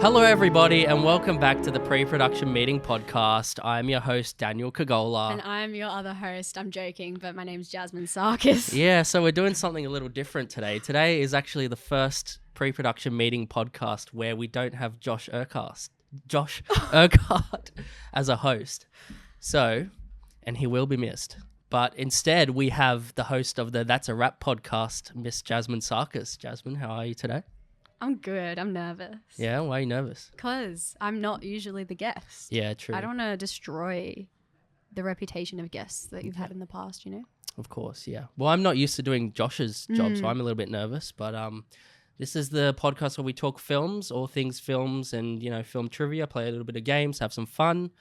Hello, everybody, and welcome back to the Pre-Production Meeting Podcast. I'm your host, Daniel Kagola. And I'm your other host. I'm joking, but my name's Jasmine Sarkis. Yeah, so we're doing something a little different today. Today is actually the first Pre-Production Meeting Podcast where we don't have Josh Urquhart as a host. So, and he will be missed. But instead, we have the host of the That's a Wrap podcast, Miss Jasmine Sarkis. Jasmine, how are you today? I'm good. I'm nervous. Yeah, why are you nervous? Because I'm not usually the guest. Yeah, true. I don't want to destroy the reputation of guests that you've had in the past, you know? Of course, yeah. Well, I'm not used to doing Josh's job, so I'm a little bit nervous. But this is the podcast where we talk films, all things films and, you know, film trivia, play a little bit of games, have some fun.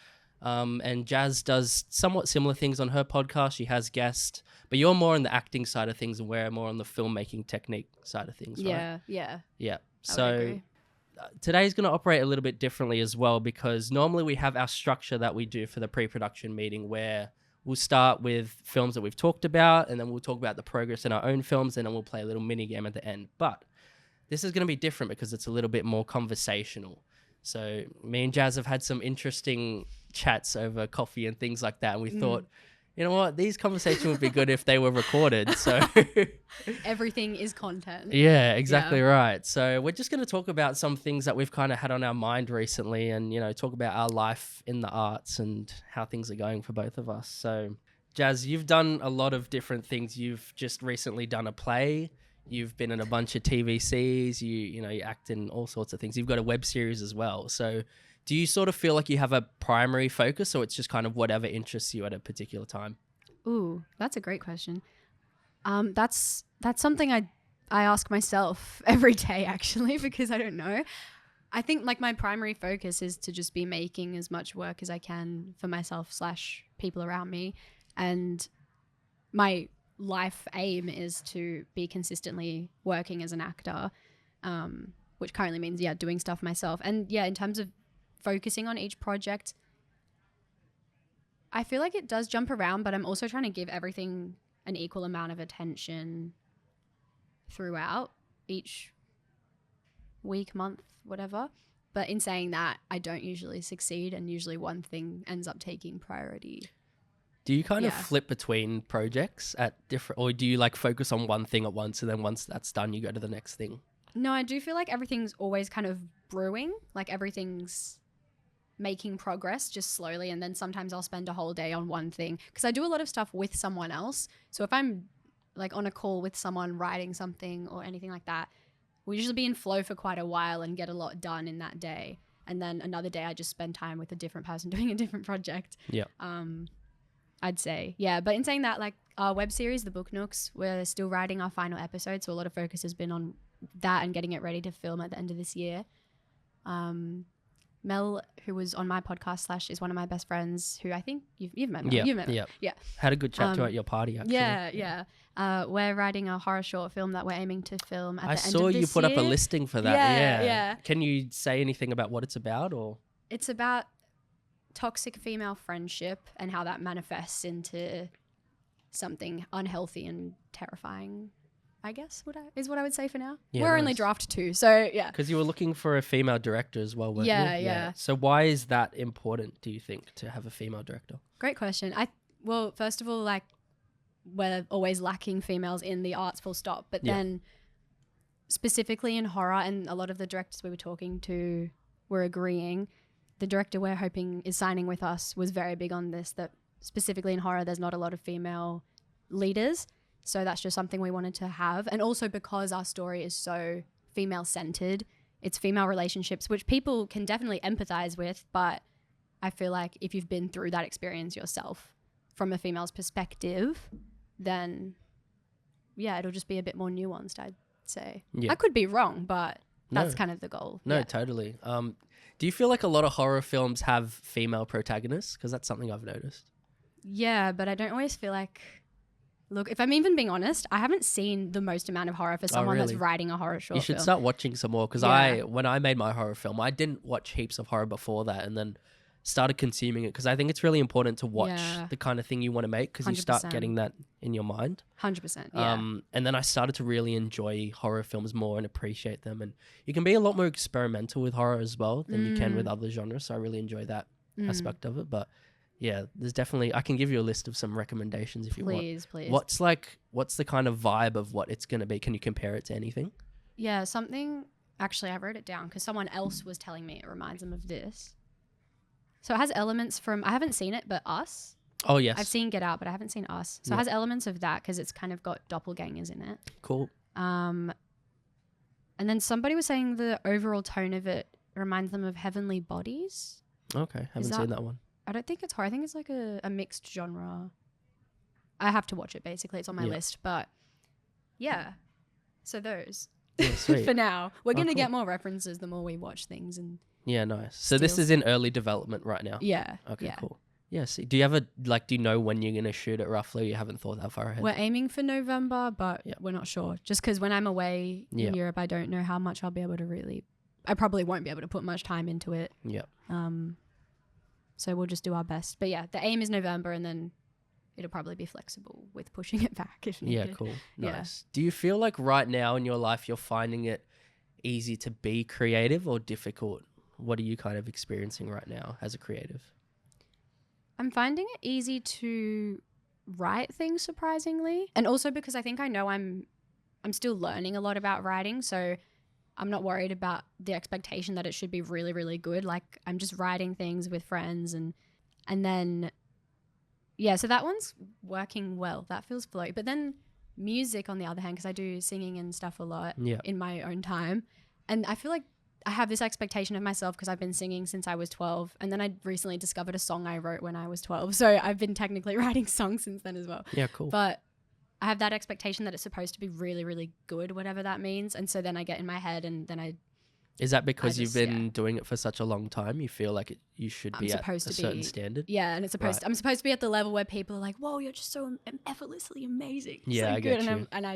And Jazz does somewhat similar things on her podcast. She has guests, but you're more on the acting side of things and we're more on the filmmaking technique side of things, right? Yeah. So today's going to operate a little bit differently as well, because normally we have our structure that we do for the pre-production meeting where we'll start with films that we've talked about and then we'll talk about the progress in our own films and then we'll play a little mini game at the end. But this is going to be different because it's a little bit more conversational. So me and Jazz have had some interesting chats over coffee and things like that. And we thought, you know what, these conversations would be good if they were recorded. So everything is content. Yeah, exactly right. So we're just going to talk about some things that we've kind of had on our mind recently and, you know, talk about our life in the arts and how things are going for both of us. So Jazz, you've done a lot of different things. You've just recently done a play. You've been in a bunch of TVCs. You act in all sorts of things. You've got a web series as well. So do you sort of feel like you have a primary focus or it's just kind of whatever interests you at a particular time? Ooh, that's a great question. That's something I ask myself every day, actually, because I don't know. I think like my primary focus is to just be making as much work as I can for myself / people around me. And my life aim is to be consistently working as an actor, which currently means, doing stuff myself. And in terms of focusing on each project, I feel like it does jump around, but I'm also trying to give everything an equal amount of attention throughout each week, month, whatever. But in saying that, I don't usually succeed and usually one thing ends up taking priority. Do you kind of flip between projects at different, or do you like focus on one thing at once and then once that's done, you go to the next thing? No, I do feel like everything's always kind of brewing, like everything's making progress just slowly. And then sometimes I'll spend a whole day on one thing because I do a lot of stuff with someone else. So if I'm like on a call with someone writing something or anything like that, we'll usually be in flow for quite a while and get a lot done in that day. And then another day I just spend time with a different person doing a different project. Yeah. I'd say. Yeah. But in saying that, like our web series, The Book Nooks, we're still writing our final episode. So a lot of focus has been on that and getting it ready to film at the end of this year. Mel, who was on my podcast / is one of my best friends, who I think you've met Mel. You've met Mel. Yeah. Had a good chat to at your party, actually. Yeah. We're writing a horror short film that we're aiming to film at the end of this year. I saw you put up a listing for that. Yeah. Can you say anything about what it's about? Or it's about toxic female friendship and how that manifests into something unhealthy and terrifying, I guess, is what I would say for now. Yeah, we're only draft 2, so yeah. Because you were looking for a female director as well, weren't you? Yeah. So why is that important, do you think, to have a female director? Great question. Well, first of all, like, we're always lacking females in the arts, full stop. But then specifically in horror, and a lot of the directors we were talking to were agreeing, the director we're hoping is signing with us was very big on this, that specifically in horror, there's not a lot of female leaders. So that's just something we wanted to have. And also because our story is so female-centered, it's female relationships, which people can definitely empathize with. But I feel like if you've been through that experience yourself from a female's perspective, then, it'll just be a bit more nuanced, I'd say. Yeah. I could be wrong, but that's kind of the goal. No, totally. Do you feel like a lot of horror films have female protagonists? Because that's something I've noticed. Yeah, but I don't always feel like... Look, if I'm even being honest, I haven't seen the most amount of horror for someone that's writing a horror short film. You should start watching some more because when I made my horror film, I didn't watch heaps of horror before that. And then started consuming it, because I think it's really important to watch Yeah. the kind of thing you want to make, because you start 100%. getting that in your mind. 100%. Yeah. And then I started to really enjoy horror films more and appreciate them. And you can be a lot more experimental with horror as well than you can with other genres. So I really enjoy that aspect of it. But yeah, there's definitely, I can give you a list of some recommendations if you want. Please. What's the kind of vibe of what it's going to be? Can you compare it to anything? Yeah, something. Actually, I wrote it down because someone else was telling me it reminds them of this. So it has elements from, I haven't seen it, but Us. Oh, yes. I've seen Get Out, but I haven't seen Us. So it has elements of that because it's kind of got doppelgangers in it. Cool. And then somebody was saying the overall tone of it reminds them of Heavenly Bodies. Okay, haven't seen that one. I don't think it's horror. I think it's like a mixed genre. I have to watch it, basically. It's on my list. But yeah, so those. Yeah, sweet. For now. We're going to cool. get more references the more we watch things. And yeah, nice. So this is in early development right now? Yeah. Okay, yeah. cool. Yeah, see, do you know when you're going to shoot it roughly? You haven't thought that far ahead? We're aiming for November, but we're not sure. Just because when I'm away in Europe, I don't know how much I'll be able to I probably won't be able to put much time into it. Yeah. So we'll just do our best. But yeah, the aim is November, and then it'll probably be flexible with pushing it back if needed. Yeah, cool. Yeah. Nice. Do you feel like right now in your life you're finding it easy to be creative or difficult? What are you kind of experiencing right now as a creative? I'm finding it easy to write things, surprisingly. And also because I think I know I'm still learning a lot about writing, so I'm not worried about the expectation that it should be really, really good. Like, I'm just writing things with friends and then, yeah, so that one's working well. That feels flowy. But then music, on the other hand, because I do singing and stuff a lot in my own time. And I feel like I have this expectation of myself because I've been singing since I was 12. And then I recently discovered a song I wrote when I was 12. So I've been technically writing songs since then as well. Yeah, cool. But I have that expectation that it's supposed to be really, really good, whatever that means. And so then I get in my head and then Is that because you've been doing it for such a long time? You feel like you should be at a certain standard? Yeah, and I'm supposed to be at the level where people are like, whoa, you're just so effortlessly amazing. Yeah, so I good. get you. And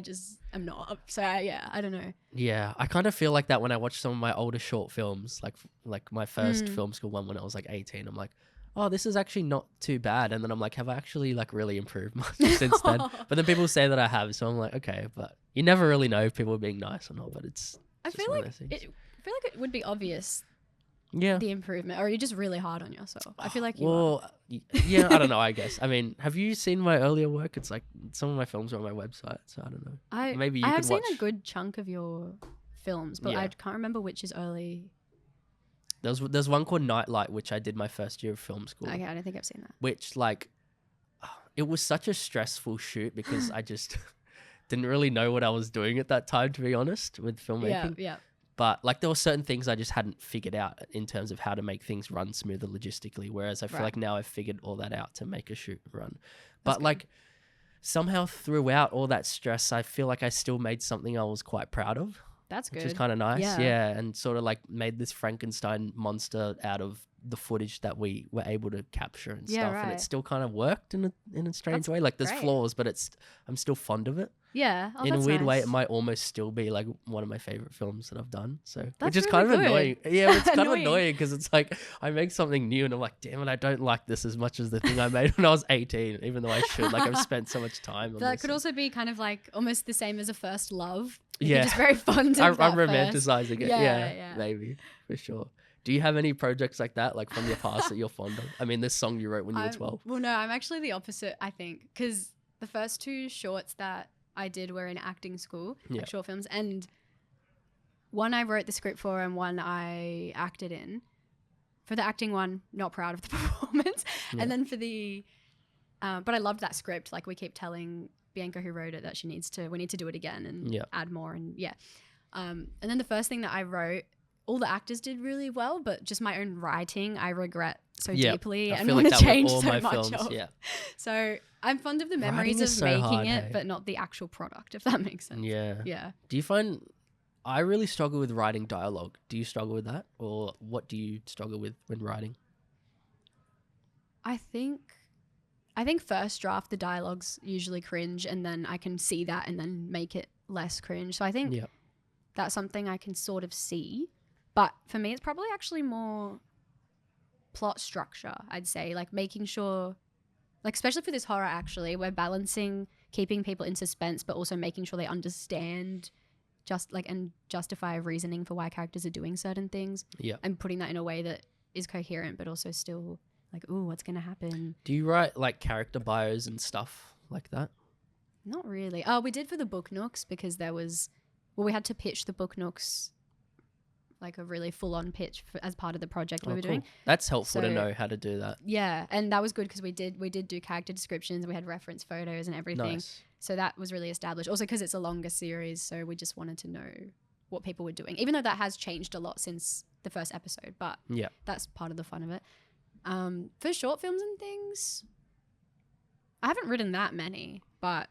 I'm not. So I don't know. Yeah, I kind of feel like that when I watch some of my older short films, like my first film school one when I was like 18. I'm like, oh, this is actually not too bad. And then I'm like, have I actually like really improved much since then? But then people say that I have. So I'm like, okay, but you never really know if people are being nice or not. But I feel like it would be obvious. Yeah. The improvement, or you're just really hard on yourself. I feel like yeah, I don't know, I guess. I mean, have you seen my earlier work? It's like some of my films are on my website, so I don't know. Maybe you I have could seen watch. a good chunk of your films, but I can't remember which is early. There's one called Nightlight, which I did my first year of film school. Okay, I don't think I've seen that. Which, like, it was such a stressful shoot because I just didn't really know what I was doing at that time, to be honest, with filmmaking. Yeah. But like there were certain things I just hadn't figured out in terms of how to make things run smoother logistically. Whereas I feel like now I've figured all that out to make a shoot run. But like somehow throughout all that stress, I feel like I still made something I was quite proud of. That's good. Which is kind of nice. Yeah. And sort of like made this Frankenstein monster out of the footage that we were able to capture and stuff. And it still kind of worked in a strange way. Like there's flaws, but I'm still fond of it. Yeah. In a weird way, it might almost still be like one of my favorite films that I've done. So, that's which is really kind of good. annoying. Yeah, it's kind of annoying because it's like I make something new and I'm like, damn it, I don't like this as much as the thing I made when I was 18, even though I should. Like I've spent so much time on that this. could also be kind of like almost the same as a first love. Yeah. You're just very fond of I'm romanticizing it. Yeah, maybe for sure. Do you have any projects like that, like from your past that you're fond of? I mean, this song you wrote when you were 12. Well, no, I'm actually the opposite, I think, because the first two shorts that I did were in acting school, like short films, and one I wrote the script for and one I acted in. For the acting one, not proud of the performance, and then for the, but I loved that script. Like we keep telling Bianca who wrote it that we need to do it again and add more and and then the first thing that I wrote, all the actors did really well, but just my own writing I regret so deeply and want to change so much of. So I'm fond of the memories of making it, but not the actual product, if that makes sense. Yeah. Do you find I really struggle with writing dialogue? Do you struggle with that, or what do you struggle with when writing? I think first draft the dialogue's usually cringe, and then I can see that and then make it less cringe. So I think that's something I can sort of see. But for me, it's probably actually more plot structure, I'd say, like making sure, like especially for this horror, actually, we're balancing keeping people in suspense, but also making sure they understand and justify reasoning for why characters are doing certain things. Yeah. And putting that in a way that is coherent, but also still like, ooh, what's going to happen? Do you write like character bios and stuff like that? Not really. Oh, we did for the book nooks because we had to pitch the book nooks like a really full-on pitch as part of the project we were doing. That's helpful to know how to do that. Yeah, and that was good because we did do character descriptions, we had reference photos and everything. Nice. So that was really established. Also because it's a longer series, so we just wanted to know what people were doing, even though that has changed a lot since the first episode, but yeah, that's part of the fun of it. For short films and things, I haven't written that many, but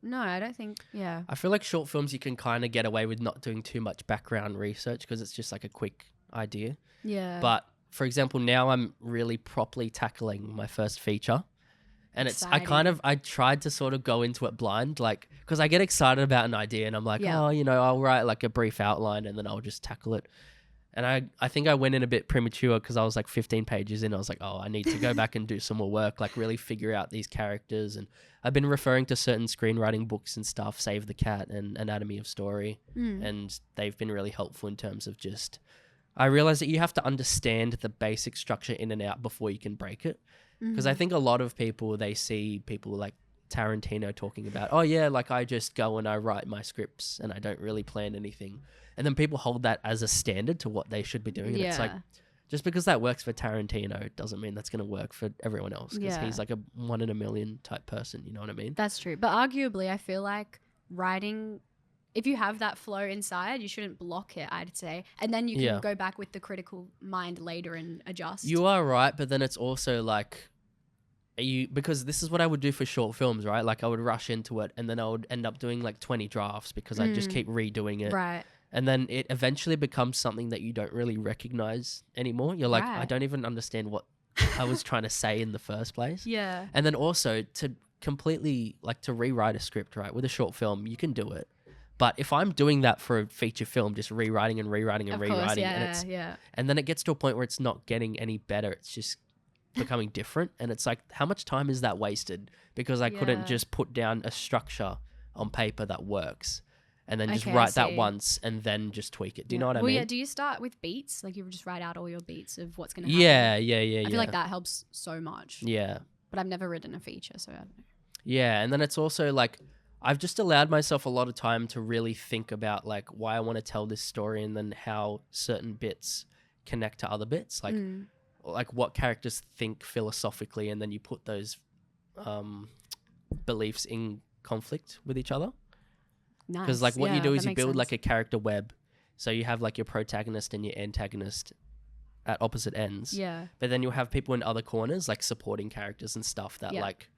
no, I don't think, yeah. I feel like short films you can kind of get away with not doing too much background research because it's just like a quick idea. Yeah. But for example, now I'm really properly tackling my first feature. And I tried to sort of go into it blind, like, because I get excited about an idea and I'm like, I'll write like a brief outline and then I'll just tackle it. And I think I went in a bit premature because I was like 15 pages in. I was like, I need to go back and do some more work, like really figure out these characters. And I've been referring to certain screenwriting books and stuff, Save the Cat and Anatomy of Story. And they've been really helpful in terms of I realized that you have to understand the basic structure in and out before you can break it. Because I think a lot of people, they see people like Tarantino talking about, I just go and I write my scripts and I don't really plan anything. And then people hold that as a standard to what they should be doing. And it's like, just because that works for Tarantino doesn't mean that's going to work for everyone else. Because he's like a 1 in a million type person. You know what I mean? That's true. But arguably, I feel like writing, if you have that flow inside, you shouldn't block it, I'd say. And then you can go back with the critical mind later and adjust. You are right. But then it's also like, because this is what I would do for short films, right? Like I would rush into it and then I would end up doing like 20 drafts because I just keep redoing it. Right. And then it eventually becomes something that you don't really recognize anymore. You're like, I don't even understand what I was trying to say in the first place. Yeah. And then also to completely like to rewrite a script, right? With a short film, you can do it. But if I'm doing that for a feature film, just rewriting and rewriting and of rewriting, course, and then it gets to a point where it's not getting any better. It's just becoming different. And it's like, how much time is that wasted? Because I couldn't just put down a structure on paper that works. And then just write that once and then just tweak it. Do you know what I mean? Yeah. Do you start with beats? Like you just write out all your beats of what's going to happen? Yeah. I feel like that helps so much. Yeah. But I've never written a feature, so I don't know. Yeah. And then it's also like, I've just allowed myself a lot of time to really think about like why I want to tell this story and then how certain bits connect to other bits. Like what characters think philosophically and then you put those beliefs in conflict with each other. Nice. Because like what you do is you build sense. like a character web. So you have like your protagonist and your antagonist at opposite ends. Yeah. But then you'll have people in other corners, like supporting characters and stuff that like,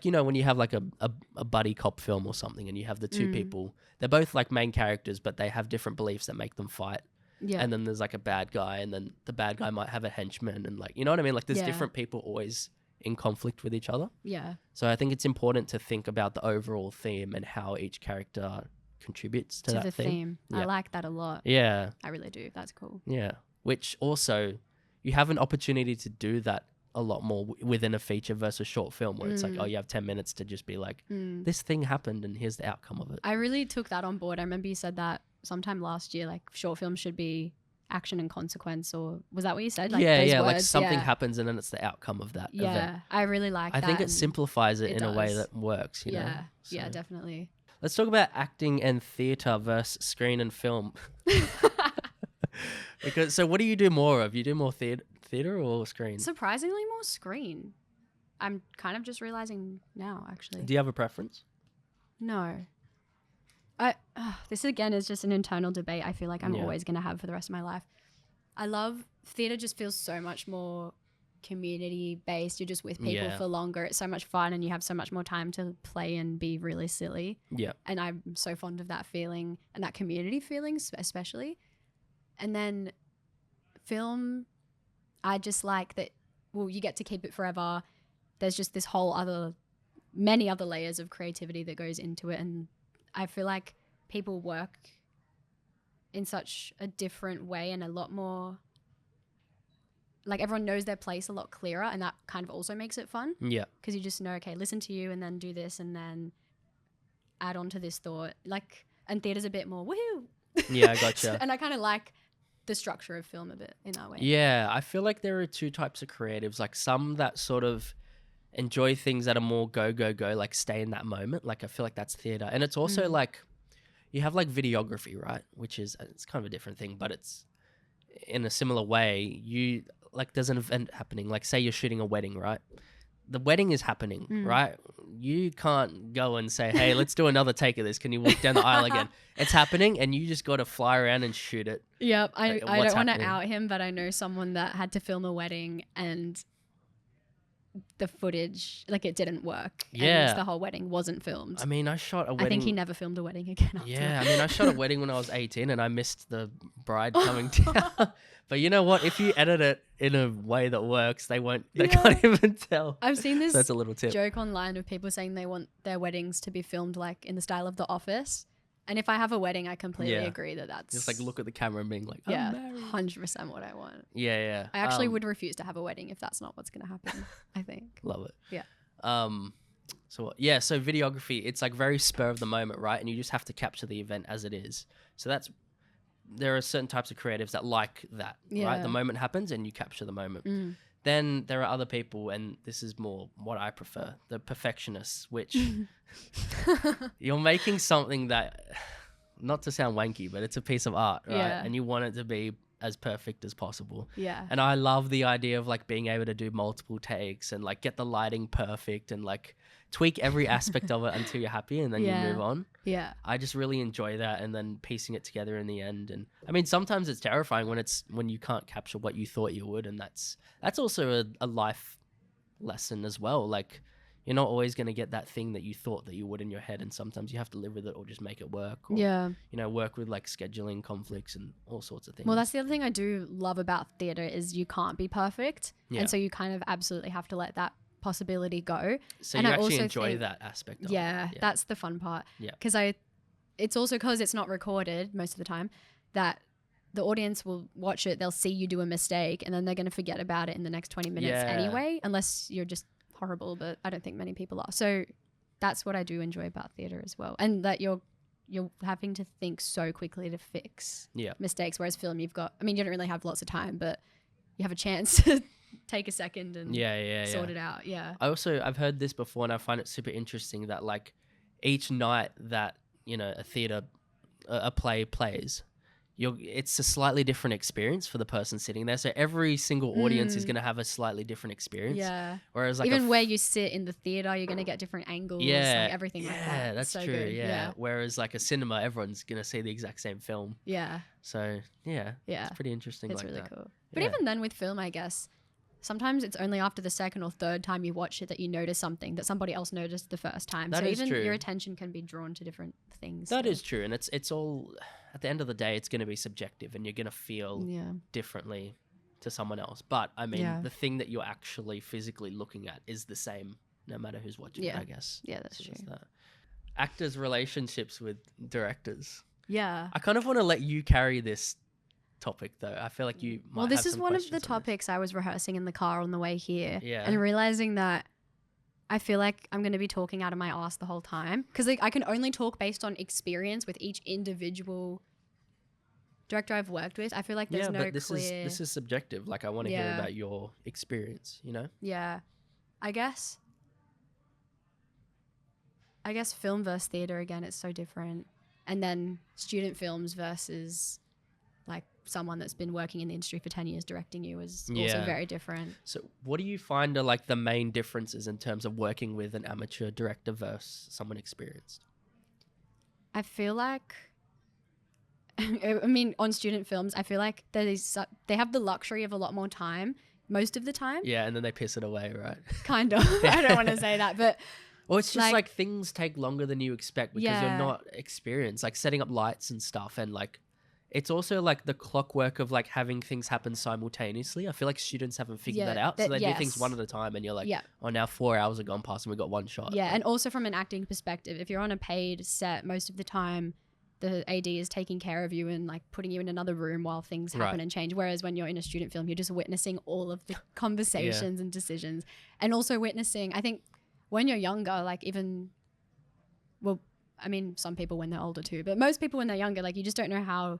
you know, when you have like a buddy cop film or something and you have the two people, they're both like main characters, but they have different beliefs that make them fight. Yeah. And then there's like a bad guy and then the bad guy might have a henchman and like, you know what I mean? Like there's different people always in conflict with each other. Yeah. So I think it's important to think about the overall theme and how each character contributes to that the theme. Yeah. I like that a lot. Yeah. I really do. That's cool. Yeah. Which also, you have an opportunity to do that a lot more within a feature versus a short film where it's like, you have 10 minutes to just be like, this thing happened and here's the outcome of it. I really took that on board. I remember you said that sometime last year, like short films should be action and consequence, or was that what you said? Like like something happens and then it's the outcome of that event. I really like that. I think it simplifies it in a way that works, you know? So. Yeah, definitely. Let's talk about acting and theatre versus screen and film. So what do you do more of? You do more theatre or screen? Surprisingly more screen. I'm kind of just realizing now, actually. Do you have a preference? No. This again is just an internal debate I feel like I'm always going to have for the rest of my life. I love theatre, just feels so much more community based. You're just with people for longer. It's so much fun and you have so much more time to play and be really silly. Yeah. And I'm so fond of that feeling and that community feeling especially. And then film, I just like that, well, you get to keep it forever. There's just this many other layers of creativity that goes into it. And I feel like people work in such a different way and a lot more like everyone knows their place a lot clearer, and that kind of also makes it fun. Yeah. Because you just know, okay, listen to you and then do this and then add on to this thought. Like, and theatre's a bit more woohoo. Yeah, I gotcha. And I kind of like the structure of film a bit in that way. Yeah, I feel like there are two types of creatives, like some that sort of enjoy things that are more go, like stay in that moment. Like I feel like that's theatre. And it's also like, you have like videography, right? Which is, it's kind of a different thing, but it's in a similar way. You like, there's an event happening, like say you're shooting a wedding, right? The wedding is happening, right? You can't go and say, hey, let's do another take of this. Can you walk down the aisle again? It's happening and you just got to fly around and shoot it. Yep. I don't want happening? to out him, but I know someone that had to film a wedding and the footage, like it didn't work. Yeah. And the whole wedding wasn't filmed. I mean, I shot a wedding. I think he never filmed a wedding again after Yeah, that. I mean, I shot a wedding when I was 18 and I missed the bride coming down. But you know what? If you edit it in a way that works, they can't even tell. I've seen this So that's a little tip. joke online of people saying they want their weddings to be filmed like in the style of The Office. And if I have a wedding, I completely agree that that's... Just like look at the camera and being like, yeah, I'm married. 100% what I want. Yeah, yeah. I actually would refuse to have a wedding if that's not what's going to happen, I think. Love it. Yeah. So videography, it's like very spur of the moment, right? And you just have to capture the event as it is. So there are certain types of creatives that like that, right? The moment happens and you capture the moment. Then there are other people, and this is more what I prefer, the perfectionists, which you're making something that, not to sound wanky, but it's a piece of art, right? Yeah. And you want it to be as perfect as possible. Yeah. And I love the idea of like being able to do multiple takes and like get the lighting perfect and like tweak every aspect of it until you're happy and then you move on. Yeah. I just really enjoy that, and then piecing it together in the end. And I mean, sometimes it's terrifying when you can't capture what you thought you would, and that's also a life lesson as well. Like, you're not always going to get that thing that you thought that you would in your head, and sometimes you have to live with it or just make it work. Or, work with like scheduling conflicts and all sorts of things. Well, that's the other thing I do love about theatre is you can't be perfect. Yeah. And so you kind of absolutely have to let that possibility go. So and you I actually also enjoy think, that aspect of yeah, it. that's the fun part. Yeah. Because it's also because it's not recorded most of the time that the audience will watch it, they'll see you do a mistake, and then they're going to forget about it in the next 20 minutes anyway, unless you're just horrible, but I don't think many people are. So that's what I do enjoy about theatre as well. And that you're having to think so quickly to fix mistakes, whereas film, you don't really have lots of time, but you have a chance to take a second and sort it out. Yeah. I've heard this before, and I find it super interesting that like each night that, a play plays, it's a slightly different experience for the person sitting there. So every single audience is going to have a slightly different experience. Yeah. Whereas like even where you sit in the theater, you're going to get different angles. Yeah. Like everything like that. Yeah, that's so true. good. Yeah. Whereas like a cinema, everyone's going to see the exact same film. Yeah. So yeah. Yeah. It's pretty interesting. It's like really that. cool. But even then with film, I guess, sometimes it's only after the second or third time you watch it that you notice something that somebody else noticed the first time. That so is even true. your attention can be drawn to different things. That is true. And it's all, at the end of the day, it's going to be subjective, and you're going to feel differently to someone else. But I mean, the thing that you're actually physically looking at is the same no matter who's watching it, I guess. Yeah, that's true. That. Actors' relationships with directors. Yeah. I kind of want to let you carry this topic though. I feel like you might Well, this have is some one of questions the on this. topics I was rehearsing in the car on the way here. Yeah. And realizing that I feel like I'm going to be talking out of my ass the whole time. Because I can only talk based on experience with each individual director I've worked with. I feel like there's no but this clear... this is subjective. Like I want to hear about your experience, Yeah. I guess film versus theatre, again, it's so different. And then student films versus like someone that's been working in the industry for 10 years directing you is also very different. So what do you find are like the main differences in terms of working with an amateur director versus someone experienced? I feel like, I mean, on student films, I feel like they have the luxury of a lot more time most of the time. Yeah, and then they piss it away, right? Kind of. I don't want to say that, but... Or it's just like things take longer than you expect because you're not experienced, like setting up lights and stuff. And like, it's also like the clockwork of like having things happen simultaneously. I feel like students haven't figured that out. So they do things one at a time and you're like, oh, now 4 hours have gone past and we got one shot. Yeah. And also from an acting perspective, if you're on a paid set, most of the time the AD is taking care of you and like putting you in another room while things happen and change. Whereas when you're in a student film, you're just witnessing all of the conversations and decisions, and also witnessing, I think when you're younger, like even, well, I mean, some people when they're older too, but most people when they're younger, like you just don't know how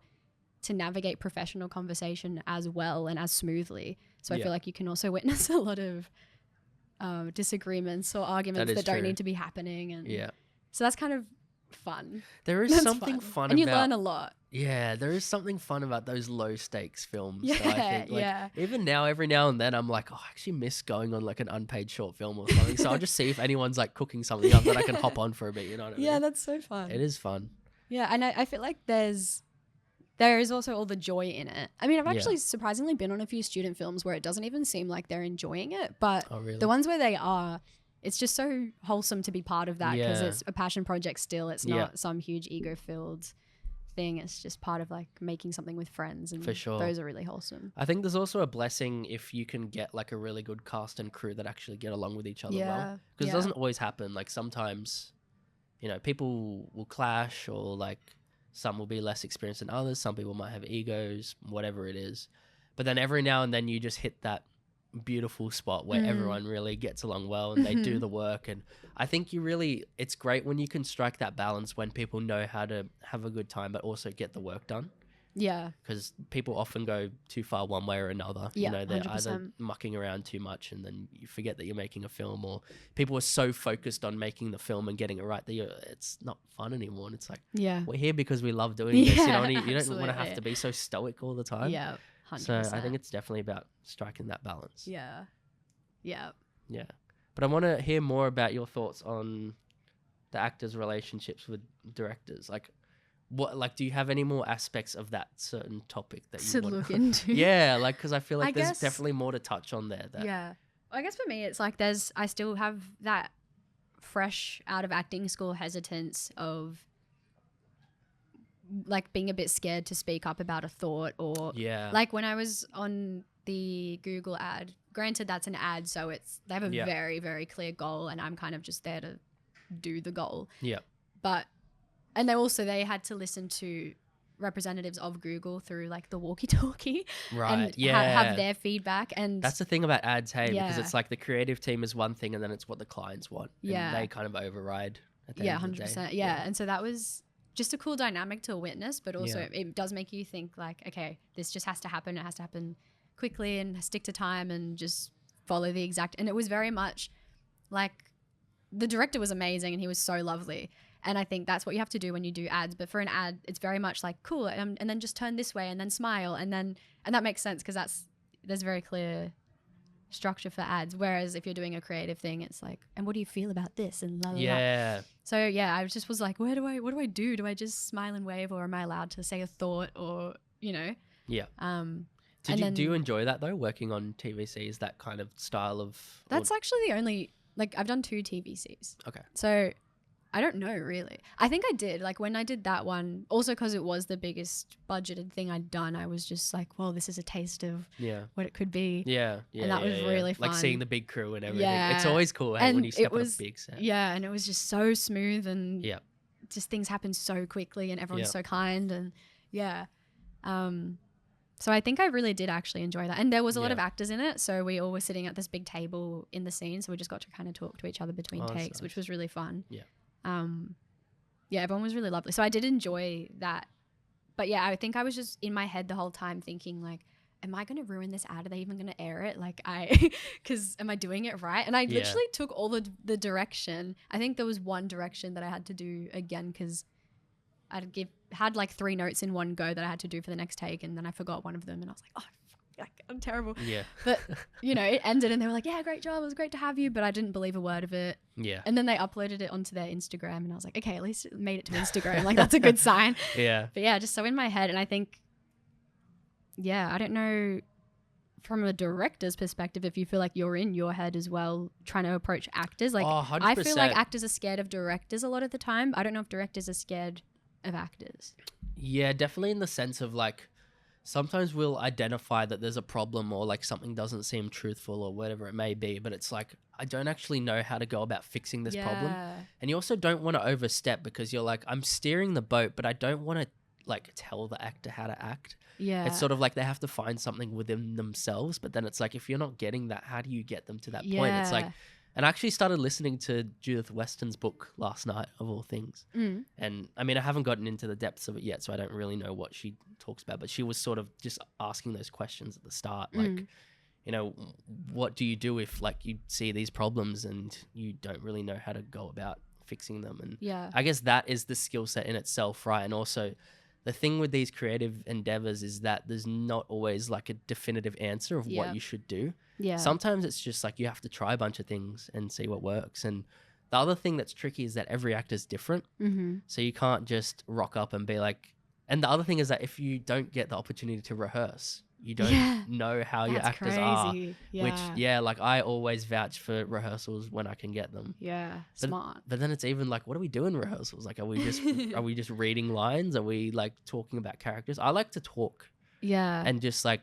to navigate professional conversation as well and as smoothly. So I feel like you can also witness a lot of disagreements or arguments that don't need to be happening. And so that's kind of fun. There is something fun and about, you learn a lot. Yeah, there is something fun about those low stakes films. Yeah, that I think, like, even now, every now and then, I'm like, oh, I actually miss going on like an unpaid short film or something. So I'll just see if anyone's like cooking something up that I can hop on for a bit. You know what I mean? Yeah, that's so fun. It is fun. Yeah, and I feel like there is also all the joy in it. I mean, I've actually surprisingly been on a few student films where it doesn't even seem like they're enjoying it, but the ones where they are, it's just so wholesome to be part of that because it's a passion project still. It's not some huge ego-filled thing. It's just part of like making something with friends, and for sure, those are really wholesome. I think there's also a blessing if you can get like a really good cast and crew that actually get along with each other well, because it doesn't always happen. Like sometimes, you know, people will clash, or like some will be less experienced than others. Some people might have egos, whatever it is. But then every now and then you just hit that beautiful spot where everyone really gets along well and they do the work. And I think it's great when you can strike that balance when people know how to have a good time but also get the work done. Yeah, because people often go too far one way or another. You know, they're 100%. Either mucking around too much and then you forget that you're making a film, or people are so focused on making the film and getting it right that it's not fun anymore. And it's like, we're here because we love doing this. You know, and you don't want to have to be so stoic all the time. 100%. So I think it's definitely about striking that balance. Yeah. But I want to hear more about your thoughts on the actors' relationships with directors. Like, what, like, do you have any more aspects of that certain topic that you want to look into? Yeah, like, because I feel like there's definitely more to touch on there. I guess for me, it's like I still have that fresh out of acting school hesitance of like being a bit scared to speak up about a thought, or like when I was on the Google ad, granted that's an ad, so they have a very, very clear goal and I'm kind of just there to do the goal. But, and they had to listen to representatives of Google through like the walkie-talkie and have their feedback. And that's the thing about ads, hey, because it's like the creative team is one thing and then it's what the clients want. And they kind of override at the end of the day. 100%. Yeah. And so that was just a cool dynamic to witness, but also it does make you think like, okay, this just has to happen. It has to happen quickly and stick to time and just follow the exact. And it was very much like the director was amazing and he was so lovely. And I think that's what you have to do when you do ads. But for an ad, it's very much like, cool, and then just turn this way and then smile. And that makes sense because there's very clear structure for ads. Whereas if you're doing a creative thing, it's like, and what do you feel about this? And la la la. So I just was like, what do I do? Do I just smile and wave, or am I allowed to say a thought, or, you know? Yeah. Do you enjoy that though, working on TVCs, that kind of style of? That's actually the only, like, I've done 2 TVCs. Okay. So I don't know really. I think I did, like when I did that one, also because it was the biggest budgeted thing I'd done, I was just like, well, this is a taste of what it could be. Yeah. And that was really fun. Like seeing the big crew and everything. Yeah. It's always cool when you step on a big set. Yeah, and it was just so smooth and just things happen so quickly and everyone's so kind and so I think I really did actually enjoy that. And there was a lot of actors in it, so we all were sitting at this big table in the scene, so we just got to kind of talk to each other between takes, which was really fun. Everyone was really lovely. So I did enjoy that. But I think I was just in my head the whole time thinking like, am I going to ruin this ad? Are they even going to air it? Like because am I doing it right? And I literally took all the direction. I think there was one direction that I had to do again because had like 3 notes in one go that I had to do for the next take. And then I forgot one of them and I was like, oh, I'm terrible. Yeah. But, you know, it ended and they were like, yeah, great job. It was great to have you. But I didn't believe a word of it. Yeah. And then they uploaded it onto their Instagram and I was like, okay, at least it made it to Instagram. Like, that's a good sign. Yeah. But just so in my head. And I think, I don't know from a director's perspective if you feel like you're in your head as well trying to approach actors. Like, 100%. I feel like actors are scared of directors a lot of the time. I don't know if directors are scared of actors. Yeah, definitely in the sense of like, sometimes we'll identify that there's a problem or like something doesn't seem truthful or whatever it may be, but it's like, I don't actually know how to go about fixing this problem. And you also don't want to overstep because you're like, I'm steering the boat, but I don't want to like tell the actor how to act. Yeah. It's sort of like they have to find something within themselves, but then it's like, if you're not getting that, how do you get them to that point? It's like, and I actually started listening to Judith Weston's book last night, of all things. And I mean, I haven't gotten into the depths of it yet, so I don't really know what she talks about, but she was sort of just asking those questions at the start. Like, you know, what do you do if like you see these problems and you don't really know how to go about fixing them? And I guess that is the skill set in itself, right? And also the thing with these creative endeavors is that there's not always like a definitive answer of what you should do. Sometimes it's just like you have to try a bunch of things and see what works. And the other thing that's tricky is that every actor's different. So you can't just rock up and be like, and the other thing is that if you don't get the opportunity to rehearse, you don't know how your actors are. Which, like I always vouch for rehearsals when I can get them. Smart. But then it's even like, what do we do in rehearsals? Like, are we just reading lines? Are we like talking about characters? I like to talk. And just like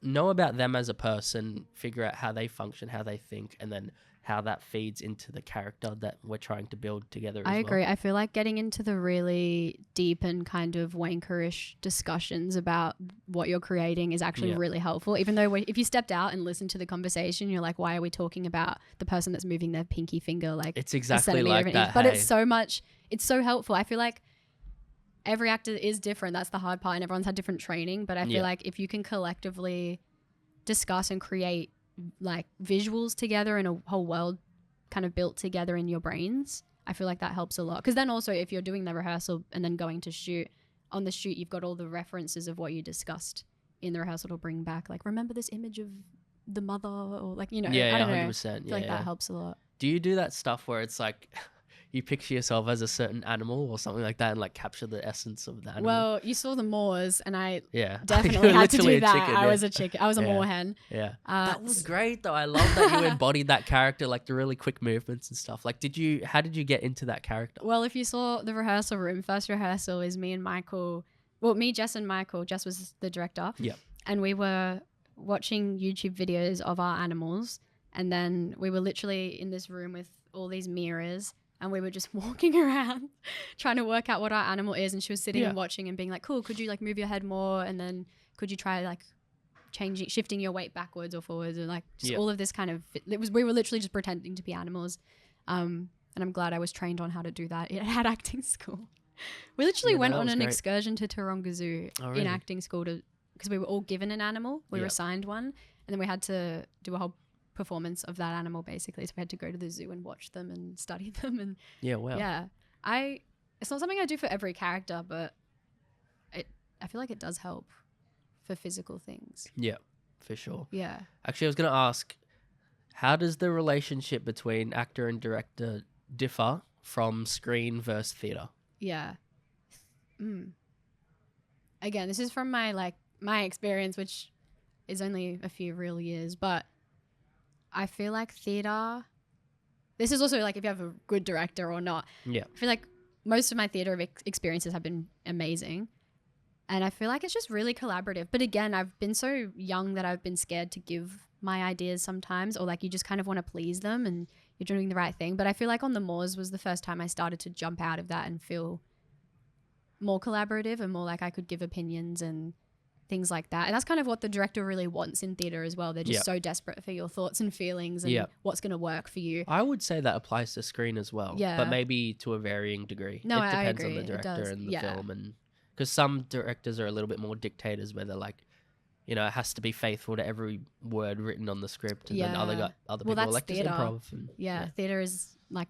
know about them as a person, figure out how they function, how they think, and then how that feeds into the character that we're trying to build together. I agree. I feel like getting into the really deep and kind of wankerish discussions about what you're creating is actually really helpful. Even though if you stepped out and listened to the conversation, you're like, why are we talking about the person that's moving their pinky finger like it's exactly like that. But it's so helpful. I feel like every actor is different. That's the hard part, and everyone's had different training. But I feel like if you can collectively discuss and create like visuals together and a whole world kind of built together in your brains, I feel like that helps a lot. Because then also if you're doing the rehearsal and then going to shoot, on the shoot you've got all the references of what you discussed in the rehearsal to bring back, like remember this image of the mother, or like, you know, I don't know. 100%. I feel like that helps a lot. Do you do that stuff where it's like you picture yourself as a certain animal or something like that and like capture the essence of the animal? Well, you saw the Moors and I definitely had to do that. Chicken, I was a chicken. I was a Moor hen. That was great though. I love that you embodied that character, like the really quick movements and stuff. Like how did you get into that character? Well, if you saw the rehearsal room, first rehearsal is me and Michael. Well, me, Jess and Michael. Jess was the director. And we were watching YouTube videos of our animals. And then we were literally in this room with all these mirrors. And we were just walking around trying to work out what our animal is. And she was sitting and watching and being like, cool, could you like move your head more? And then could you try like shifting your weight backwards or forwards? And like just all of this kind of, we were literally just pretending to be animals. And I'm glad I was trained on how to do that at acting school. We literally went on an excursion to Taronga Zoo in acting school because we were all given an animal. We were assigned one. And then we had to do a whole performance of that animal basically, so we had to go to the zoo and watch them and study them. And it's not something I do for every character, but I feel like it does help for physical things. For sure. Actually, I was going to ask, how does the relationship between actor and director differ from screen versus theater? Again, this is from my experience, which is only a few real years, but I feel like theater, this is also like if you have a good director or not. I feel like most of my theater experiences have been amazing. And I feel like it's just really collaborative. But again, I've been so young that I've been scared to give my ideas sometimes, or like you just kind of want to please them and you're doing the right thing. But I feel like on the Moors was the first time I started to jump out of that and feel more collaborative and more like I could give opinions and things like that. And that's kind of what the director really wants in theater as well. They're just so desperate for your thoughts and feelings and what's going to work for you. I would say that applies to screen as well, but maybe to a varying degree. No, it depends I agree. on the director and the film, and because some directors are a little bit more dictators where they're like, you know, it has to be faithful to every word written on the script, and then other people are like just improv. And, theater is like,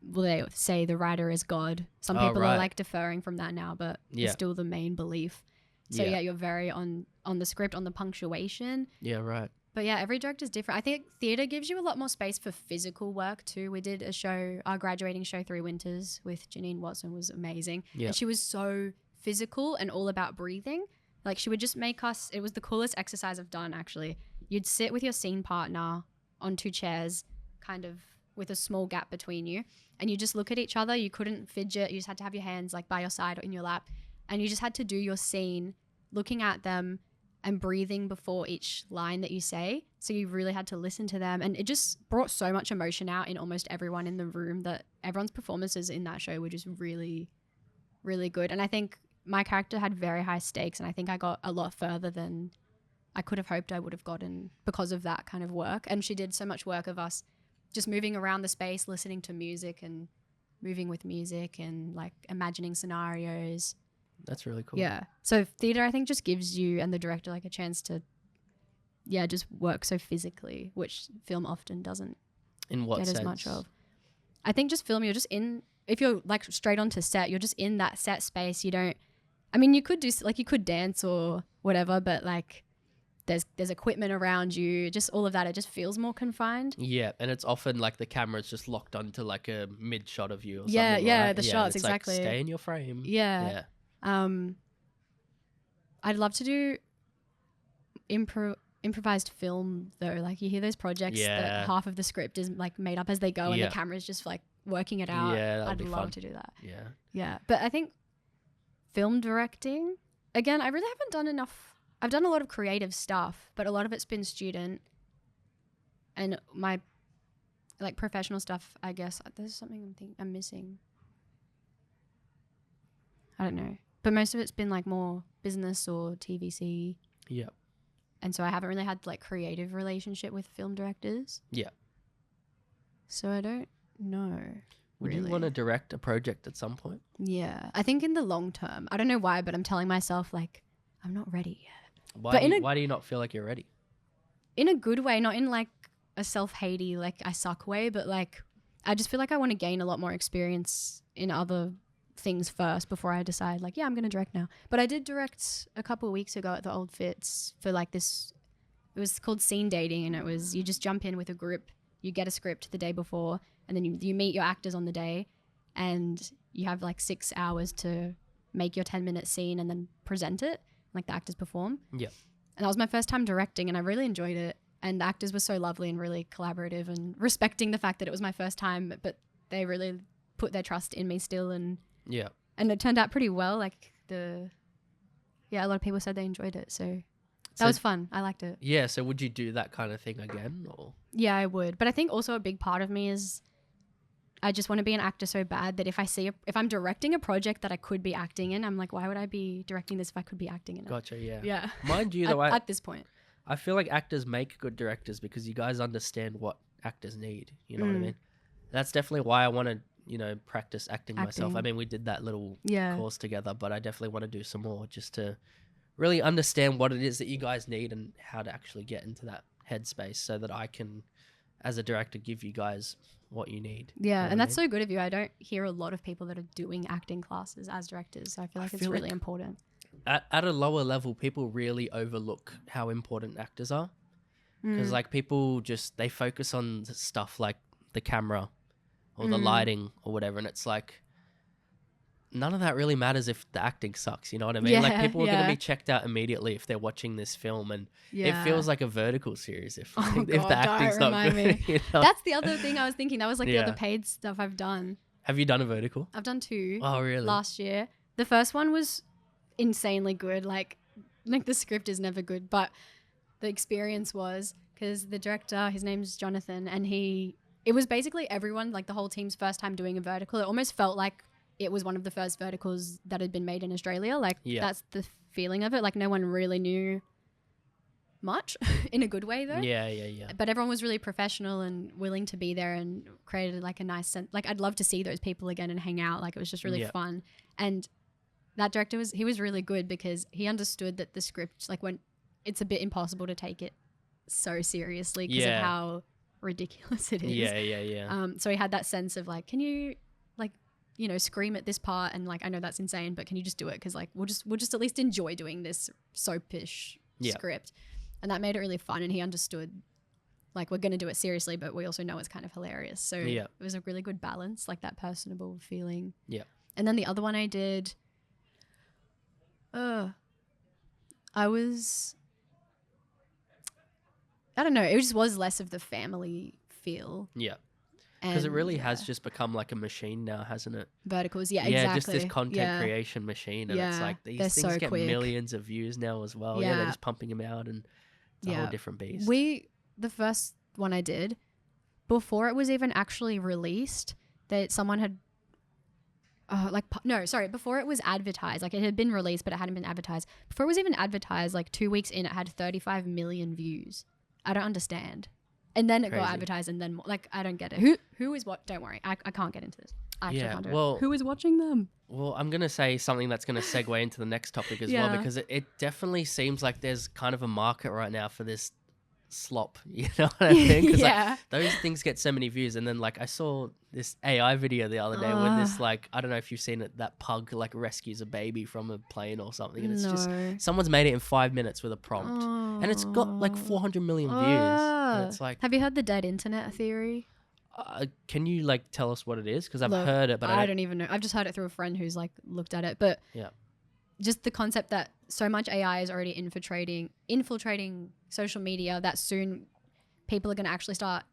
well, they say the writer is God. Some people are like deferring from that now, but it's still the main belief. So you're very on the script, on the punctuation. But every director is different. I think theatre gives you a lot more space for physical work too. We did a show, our graduating show, 3 Winters, with Janine Watson, was amazing. And she was so physical and all about breathing. Like she would just make us, it was the coolest exercise I've done actually. You'd sit with your scene partner on 2 chairs, kind of with a small gap between you, and you just look at each other. You couldn't fidget. You just had to have your hands like by your side or in your lap. And you just had to do your scene looking at them and breathing before each line that you say. So you really had to listen to them. And it just brought so much emotion out in almost everyone in the room that everyone's performances in that show were just really, really good. And I think my character had very high stakes, and I think I got a lot further than I could have hoped I would have gotten because of that kind of work. And she did so much work of us just moving around the space, listening to music and moving with music and like imagining scenarios. That's really cool. Yeah. So theater, I think, just gives you and the director like a chance to, just work so physically, which film often doesn't In what get sense? as much of. I think just film, you're just in, if you're like straight onto set, you're just in that set space. You don't, I mean, you could do, like you could dance or whatever, but like there's equipment around you, just all of that. It just feels more confined. Yeah, and it's often like the camera's just locked onto like a mid shot of you or Yeah, something. yeah, right? the Yeah, shots, it's like, exactly. stay in your frame. Yeah. Yeah. I'd love to do improvised film though. Like you hear those projects that half of the script is like made up as they go and the camera's just like working it out. Yeah, I'd love fun. to do that. Yeah. Yeah. But I think film directing, again, I really haven't done enough. I've done a lot of creative stuff, but a lot of it's been student, and my like professional stuff, I guess there's something I'm missing. I don't know. But most of it's been like more business or TVC. Yeah. And so I haven't really had like creative relationship with film directors. Yeah. So I don't know. Would really. you want to direct a project at some point? Yeah. I think in the long term. I don't know why, but I'm telling myself like I'm not ready yet. Why do you not feel like you're ready? In a good way, not in like a self-hatey, like I suck way, but like I just feel like I want to gain a lot more experience in other things first before I decide like, yeah, I'm going to direct now. But I did direct a couple of weeks ago at the Old Fits for like this, it was called scene dating, and it was, you just jump in with a group, you get a script the day before, and then you meet your actors on the day, and you have like 6 hours to make your 10-minute scene and then present it, like the actors perform. Yeah. And that was my first time directing, and I really enjoyed it. And the actors were so lovely and really collaborative and respecting the fact that it was my first time, but they really put their trust in me still. And it turned out pretty well. Like a lot of people said they enjoyed it. So that was fun. I liked it. Yeah. So would you do that kind of thing again? Or? Yeah, I would. But I think also a big part of me is I just want to be an actor so bad that if I'm directing a project that I could be acting in, I'm like, why would I be directing this if I could be acting in it? Gotcha. Yeah. Yeah. Mind you, though, at this point. I feel like actors make good directors because you guys understand what actors need. You know what I mean? That's definitely why I want to, practice acting myself. I mean, we did that little course together, but I definitely want to do some more just to really understand what it is that you guys need and how to actually get into that headspace so that I can, as a director, give you guys what you need. Yeah, and that's so good of you. I don't hear a lot of people that are doing acting classes as directors, so I feel like it's really important. At a lower level, people really overlook how important actors are. Because like people they focus on stuff like the camera or the lighting or whatever. And it's like, none of that really matters if the acting sucks. You know what I mean? Yeah, like people are going to be checked out immediately if they're watching this film. And it feels like a vertical series if the acting's not good. You know? That's the other thing I was thinking. That was like the other paid stuff I've done. Have you done a vertical? I've done 2. Oh, really? Last year. The first one was insanely good. Like the script is never good, but the experience was, because the director, his name's Jonathan, and it was basically everyone, like the whole team's first time doing a vertical. It almost felt like it was one of the first verticals that had been made in Australia. Like that's the feeling of it. Like no one really knew much in a good way though. Yeah. But everyone was really professional and willing to be there and created like a nice sense. Like I'd love to see those people again and hang out. Like it was just really fun. And that director was really good because he understood that the script, like when it's a bit impossible to take it so seriously because of how ridiculous it is. Yeah. So he had that sense of like, can you like, scream at this part, and like I know that's insane, but can you just do it? Because like we'll just at least enjoy doing this soapish script, and that made it really fun. And he understood like we're gonna do it seriously, but we also know it's kind of hilarious. So it was a really good balance, like that personable feeling. Yeah. And then the other one I did, I don't know, it just was less of the family feel. Yeah. Because it And, really has just become like a machine now, hasn't it? verticals. Yeah, Yeah, exactly. just this content Yeah. creation machine. And it's Yeah, like these they're things so get quick. millions of views now as well. Yeah, they're Yeah. just pumping them out, and it's a Yeah. whole different beast. The first one I did, before it was even actually released, that someone had before it was advertised, like it had been released but it hadn't been advertised. Before it was even advertised, like 2 weeks in, it had 35 million views. I don't understand. And then it got Crazy. advertised, and then like I don't get it. Who is what? Don't worry, I can't get into this. I actually Yeah, can't do it. well- Who is watching them? Well, I'm going to say something that's going to segue into the next topic as well, Yeah. because it definitely seems like there's kind of a market right now for this slop. You know what I mean? 'Cause, like, Yeah. those things get so many views. And then like I saw this AI video the other day where this like, I don't know if you've seen it, that pug like rescues a baby from a plane or something. And it's just, someone's made it in 5 minutes with a prompt. And it's got like 400 million views. And it's like, Have you heard the dead internet theory? can you like tell us what it is? Because I've Look, heard it, but I don't even know. I've just heard it through a friend who's like looked at it. But Yeah. just the concept that so much AI is already infiltrating social media that soon people are going to actually start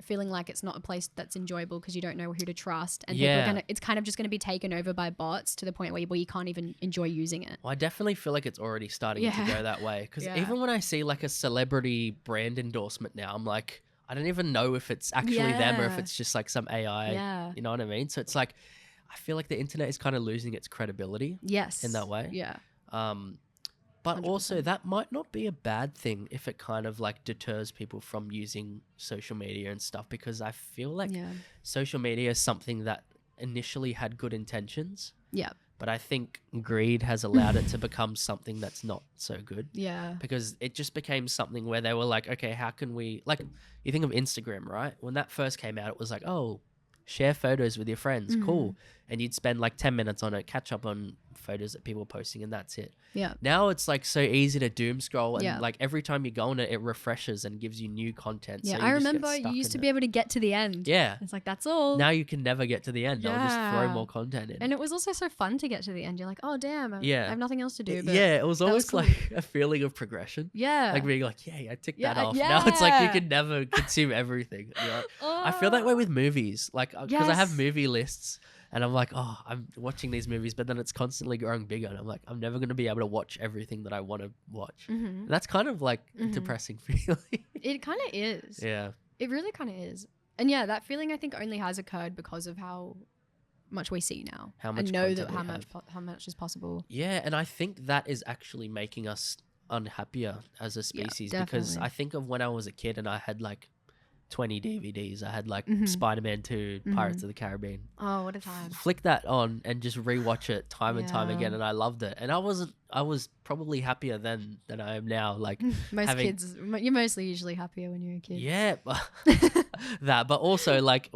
feeling like it's not a place that's enjoyable because you don't know who to trust, and it's kind of just going to be taken over by bots to the point where you can't even enjoy using it. Well, I definitely feel like it's already starting to go that way. Because Yeah. even when I see like a celebrity brand endorsement now, I'm like, I don't even know if it's actually them or if Yeah. it's just like some AI. Yeah. You know what I mean? So it's like, I feel like the internet is kind of losing its credibility Yes. in that way. Yeah. But 100%. also that might not be a bad thing if it kind of like deters people from using social media and stuff, because I feel like Yeah. social media is something that initially had good intentions. Yeah. But I think greed has allowed it to become something that's not so good, Yeah. because it just became something where they were like, okay, how can we, like, you think of Instagram, right? When that first came out, it was like, oh, share photos with your friends. Cool. And you'd spend like 10 minutes on it, catch up on photos that people were posting, and that's it. Yeah. Now it's like so easy to doom scroll, and Yeah. like every time you go on it, it refreshes and gives you new content. Yeah. So I you just get remember stuck you used in to it. be able to get to the end. Yeah. It's like, that's all. Now you can never get to the end. They'll just throw Yeah. more content in. And it was also so fun to get to the end. You're like, oh, damn. Yeah. I have nothing else to do. But Yeah, it was that was almost cool. like a feeling of progression. Yeah. Like being like, yeah, I ticked that Yeah, off. Now it's like you yeah. can never consume everything. You know? I feel that way with movies. Like, because I have Yes. movie lists and I'm like, oh, I'm watching these movies, but then it's constantly growing bigger. And I'm like, I'm never going to be able to watch everything that I want to watch. And that's kind of like a depressing feeling. It kind of is. Yeah. It really kind of is. And yeah, that feeling I think only has occurred because of how much we see now. How much and know content that we how much is possible. Yeah. And I think that is actually making us unhappier as a species, because definitely. I think of when I was a kid and I had like 20 DVDs. I had like Spider-Man 2, Pirates of the Caribbean. Oh, what a time. Flick that on and just rewatch it time and time Yeah. again, and I loved it. And I was probably happier then than I am now. Like Most having- kids, you're mostly usually happier when you're a kid. yeah, that, but also like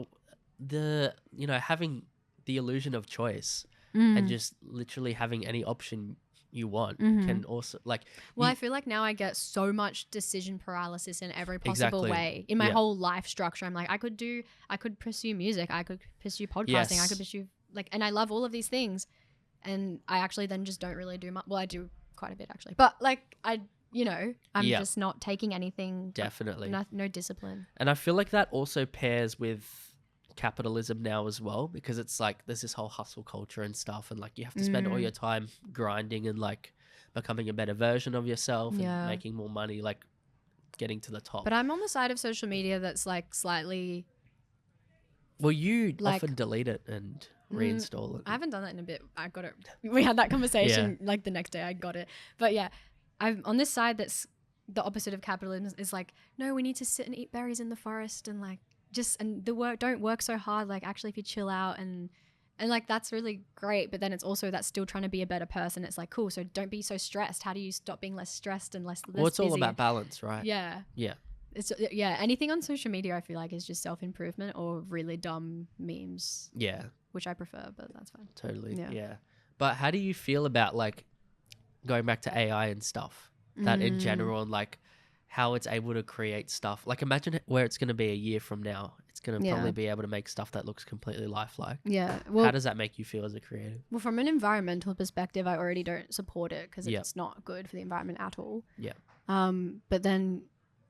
having the illusion of choice and just literally having any option you want can also like. Well, I feel like now I get so much decision paralysis in every possible Exactly. way. In my Yeah. whole life structure, I'm like, I could pursue music, I could pursue podcasting, I Yes. could pursue and I love all of these things. And I actually then just don't really do much. Well, I do quite a bit actually. But like I'm Yeah. just not taking anything. Definitely. No discipline. And I feel like that also pairs with capitalism now as well, because it's like there's this whole hustle culture and stuff, and like you have to spend all your time grinding and like becoming a better version of yourself Yeah. and making more money, like getting to the top. But I'm on the side of social media that's like slightly. Well, you like- often delete it and reinstall it. I haven't done that in a bit. I got it. We had that conversation like the next day. I got it. But yeah, I'm on this side that's the opposite of capitalism. Is like, no, we need to sit and eat berries in the forest and like don't work so hard. Like actually, if you chill out and like that's really great. But then it's also that's still trying to be a better person. It's like cool. So don't be so stressed. How do you stop being less stressed and less? Well, it's all busy? about balance, right? Yeah. Yeah. It's anything on social media I feel like is just self-improvement or really dumb memes, Yeah. which I prefer, but that's fine. Totally. Yeah. Yeah. But how do you feel about like going back to AI and stuff? That in general, and like how it's able to create stuff. Like imagine where it's going to be a year from now. It's going to Yeah. probably be able to make stuff that looks completely lifelike. Yeah. How Well, does that make you feel as a creative? from an environmental perspective, I already don't support it because Yeah. it's not good for the environment at all. Yeah. But then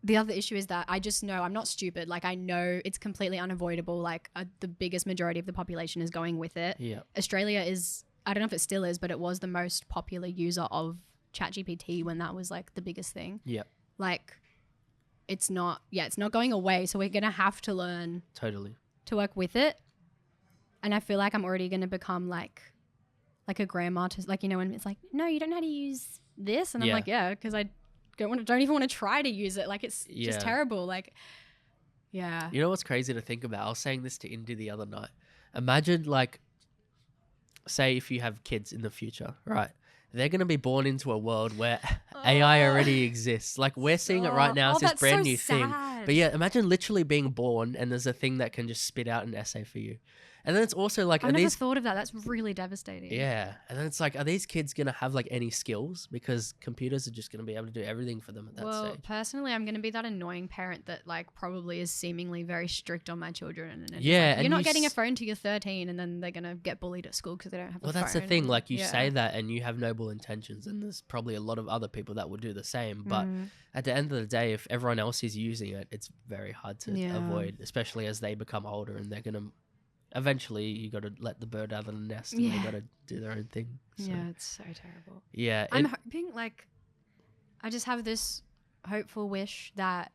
the other issue is that I just know, I'm not stupid. Like, I know it's completely unavoidable. Like, the biggest majority of the population is going with it. Yeah. Australia is, I don't know if it still is, but it was the most popular user of ChatGPT when that was like the biggest thing. Yeah. Like, it's not going away. So we're going to have to learn Totally to work with it. And I feel like I'm already going to become like a grandma to, like, you know, when it's like, no, you don't know how to use this. And I'm like, yeah, because I don't even want to try to use it. Like, it's just terrible. Like, yeah. You know what's crazy to think about? I was saying this to Indy the other night. Imagine, like, say if you have kids in the future, right? They're going to be born into a world where AI already exists. Like, we're seeing it right now. It's this brand new thing. But yeah, imagine literally being born and there's a thing that can just spit out an essay for you. And then it's also like, I never thought of that. That's really devastating. Yeah. And then it's like, are these kids going to have like any skills? Because computers are just going to be able to do everything for them at that stage. Well, personally, I'm going to be that annoying parent that like probably is seemingly very strict on my children. And yeah. Like, you're not getting a phone till you're 13 and then they're going to get bullied at school because they don't have a phone. Well, that's the thing. Like, you say that and you have noble intentions, and there's probably a lot of other people that would do the same. But at the end of the day, if everyone else is using it, it's very hard to avoid, especially as they become older and they're going to... Eventually, you got to let the bird out of the nest, and they got to do their own thing. So. Yeah, it's so terrible. Yeah, I'm hoping, like, I just have this hopeful wish that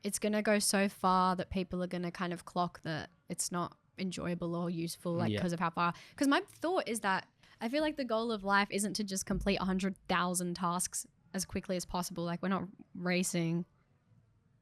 it's gonna go so far that people are gonna kind of clock that it's not enjoyable or useful, like, because of how far. Because my thought is that I feel like the goal of life isn't to just complete 100,000 tasks as quickly as possible. Like, we're not racing.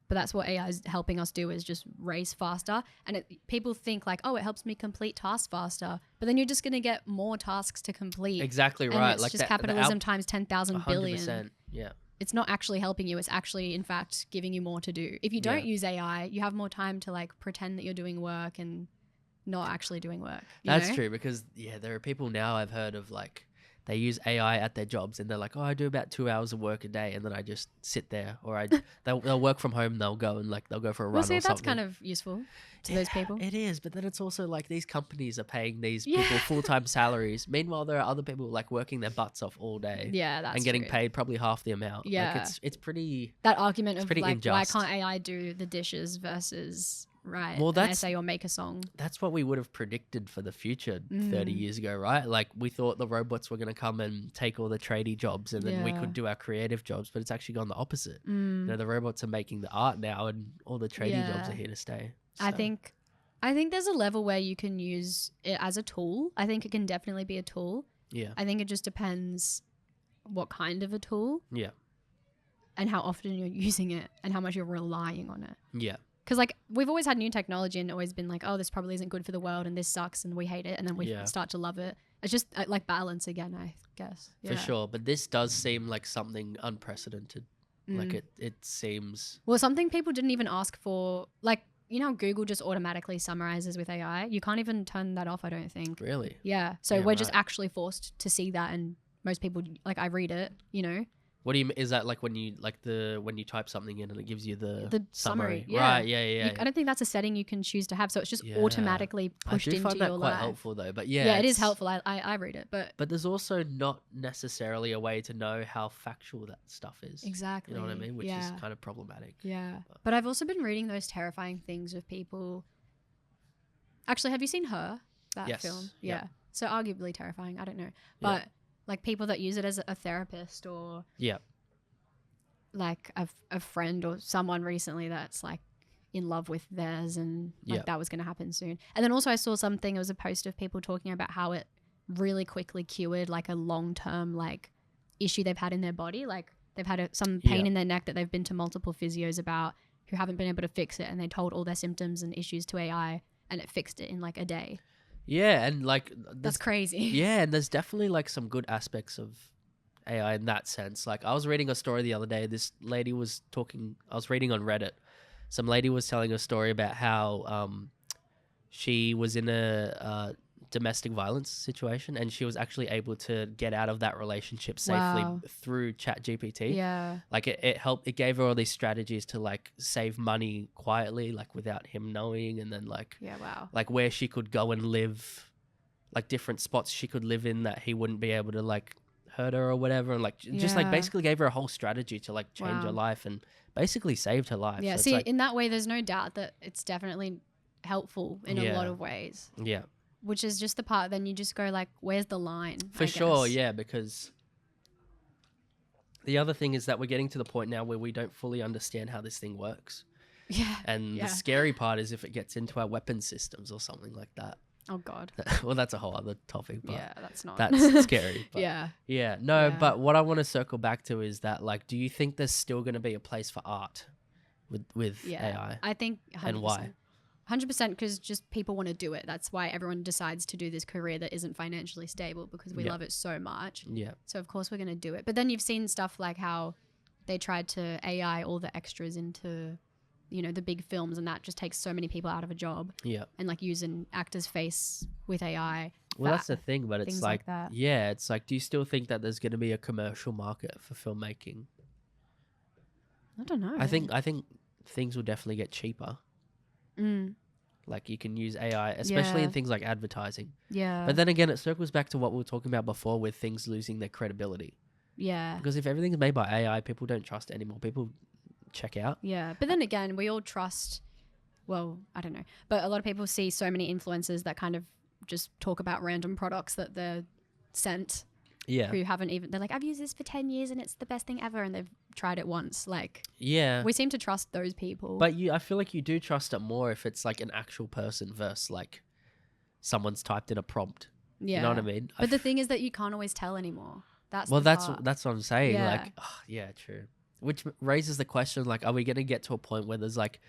But that's what AI is helping us do, is just race faster. And people think like, oh, it helps me complete tasks faster. But then you're just going to get more tasks to complete. Exactly right. And it's like just capitalism times 10,000 billion. 100%. Yeah. It's not actually helping you. It's actually, in fact, giving you more to do. If you don't use AI, you have more time to like pretend that you're doing work and not actually doing work. That's true, because there are people now I've heard of, like, they use AI at their jobs and they're like, oh, I do about 2 hours of work a day, and then I just sit there, or they'll work from home. They'll go and they'll go for a run or something. That's kind of useful to those people. It is, but then it's also like these companies are paying these people full-time salaries. Meanwhile, there are other people like working their butts off all day. Yeah, that's and getting paid probably half the amount. Yeah, like it's pretty. That argument of like, unjust. why can't AI do the dishes versus an essay or make a song? That's what we would have predicted for the future 30 years ago, right? Like, we thought the robots were going to come and take all the tradie jobs, and then we could do our creative jobs, but it's actually gone the opposite. You know, the robots are making the art now, and all the tradie jobs are here to stay. So. I think there's a level where you can use it as a tool. I think it can definitely be a tool. Yeah. I think it just depends what kind of a tool. Yeah. And how often you're using it and how much you're relying on it. Yeah. Because, like, we've always had new technology and always been like, oh, this probably isn't good for the world and this sucks and we hate it, and then we start to love it. It's just like balance again, I guess. Yeah. For sure. But this does seem like something unprecedented. Like, it seems... Well, something people didn't even ask for. Like, you know, Google just automatically summarizes with AI. You can't even turn that off, I don't think. Really? Yeah. So we're just actually forced to see that, and most people, like, I read it, you know. What do you mean? Is that like when you type something in and it gives you the summary? Right, yeah. I don't think that's a setting you can choose to have. So it's just automatically pushed into your life. I do find that quite helpful though, but yeah, it is helpful. I read it, but there's also not necessarily a way to know how factual that stuff is. Exactly. You know what I mean? Which is kind of problematic. Yeah. But I've also been reading those terrifying things of people. Actually, have you seen Her? That film? Yeah. So arguably terrifying. I don't know, but. Like, people that use it as a therapist, or like a friend or someone recently that's like in love with theirs, and like that was going to happen soon. And then also I saw something, it was a post of people talking about how it really quickly cured like a long-term like issue they've had in their body. Like, they've had some pain in their neck that they've been to multiple physios about, who haven't been able to fix it, and they told all their symptoms and issues to AI, and it fixed it in like a day. Yeah, and like... That's crazy. Yeah, and there's definitely like some good aspects of AI in that sense. Like, I was reading a story the other day. This lady was talking... I was reading on Reddit. Some lady was telling a story about how she was in a domestic violence situation, and she was actually able to get out of that relationship safely through ChatGPT. Yeah. Like, it helped... It gave her all these strategies to like save money quietly, like without him knowing, and then like... Yeah, wow. Like, where she could go and live, like different spots she could live in that he wouldn't be able to like hurt her or whatever, and like just like Yeah. basically gave her a whole strategy to like change her Wow. life and basically saved her life. Yeah. So it's See, like, in that way, there's no doubt that it's definitely helpful in a lot Yeah. of ways, yeah, which is just the part. Then you just go like, where's the line? for I sure. guess. Yeah, because the other thing is that we're getting to the point now where we don't fully understand how this thing works. Yeah. And Yeah. the scary part is if it gets into our weapon systems or something like that. Oh God. Well, that's a whole other topic, but Yeah, that's not. that's scary. But Yeah. yeah, no, Yeah. but what I want to circle back to is that, like, do you think there's still going to be a place for art with Yeah. AI? I think 100%. And why? 100% because just people want to do it. That's why everyone decides to do this career that isn't financially stable because we Yeah. love it so much. Yeah, So of course we're going to do it. But then you've seen stuff like how they tried to AI all the extras into, you know, the big films, and that just takes so many people out of a job. yeah. And like use an actor's face with AI. Well, that's the thing, but it's things like, like that. yeah, it's like, do you still think that there's going to be a commercial market for filmmaking? I don't know. I think things will definitely get cheaper. Mm, Like you can use AI, especially in Yeah. things like advertising. yeah. But then again, it circles back to what we were talking about before with things losing their credibility. yeah. Because if everything's made by AI, people don't trust it anymore. People check out. Yeah. But then again, we all trust, well, I don't know. But a lot of people see so many influencers that kind of just talk about random products that they're sent Yeah. who haven't even, they're like, I've used this for 10 years and it's the best thing ever. And they've tried it once. Like, Yeah. we seem to trust those people. But I feel like you do trust it more if it's like an actual person versus like someone's typed in a prompt. yeah. You know what I mean? But the thing is that you can't always tell anymore. That's well, the that's part. what I'm saying. Yeah. Like, yeah, true. Which raises the question: like, are we going to get to a point where there's like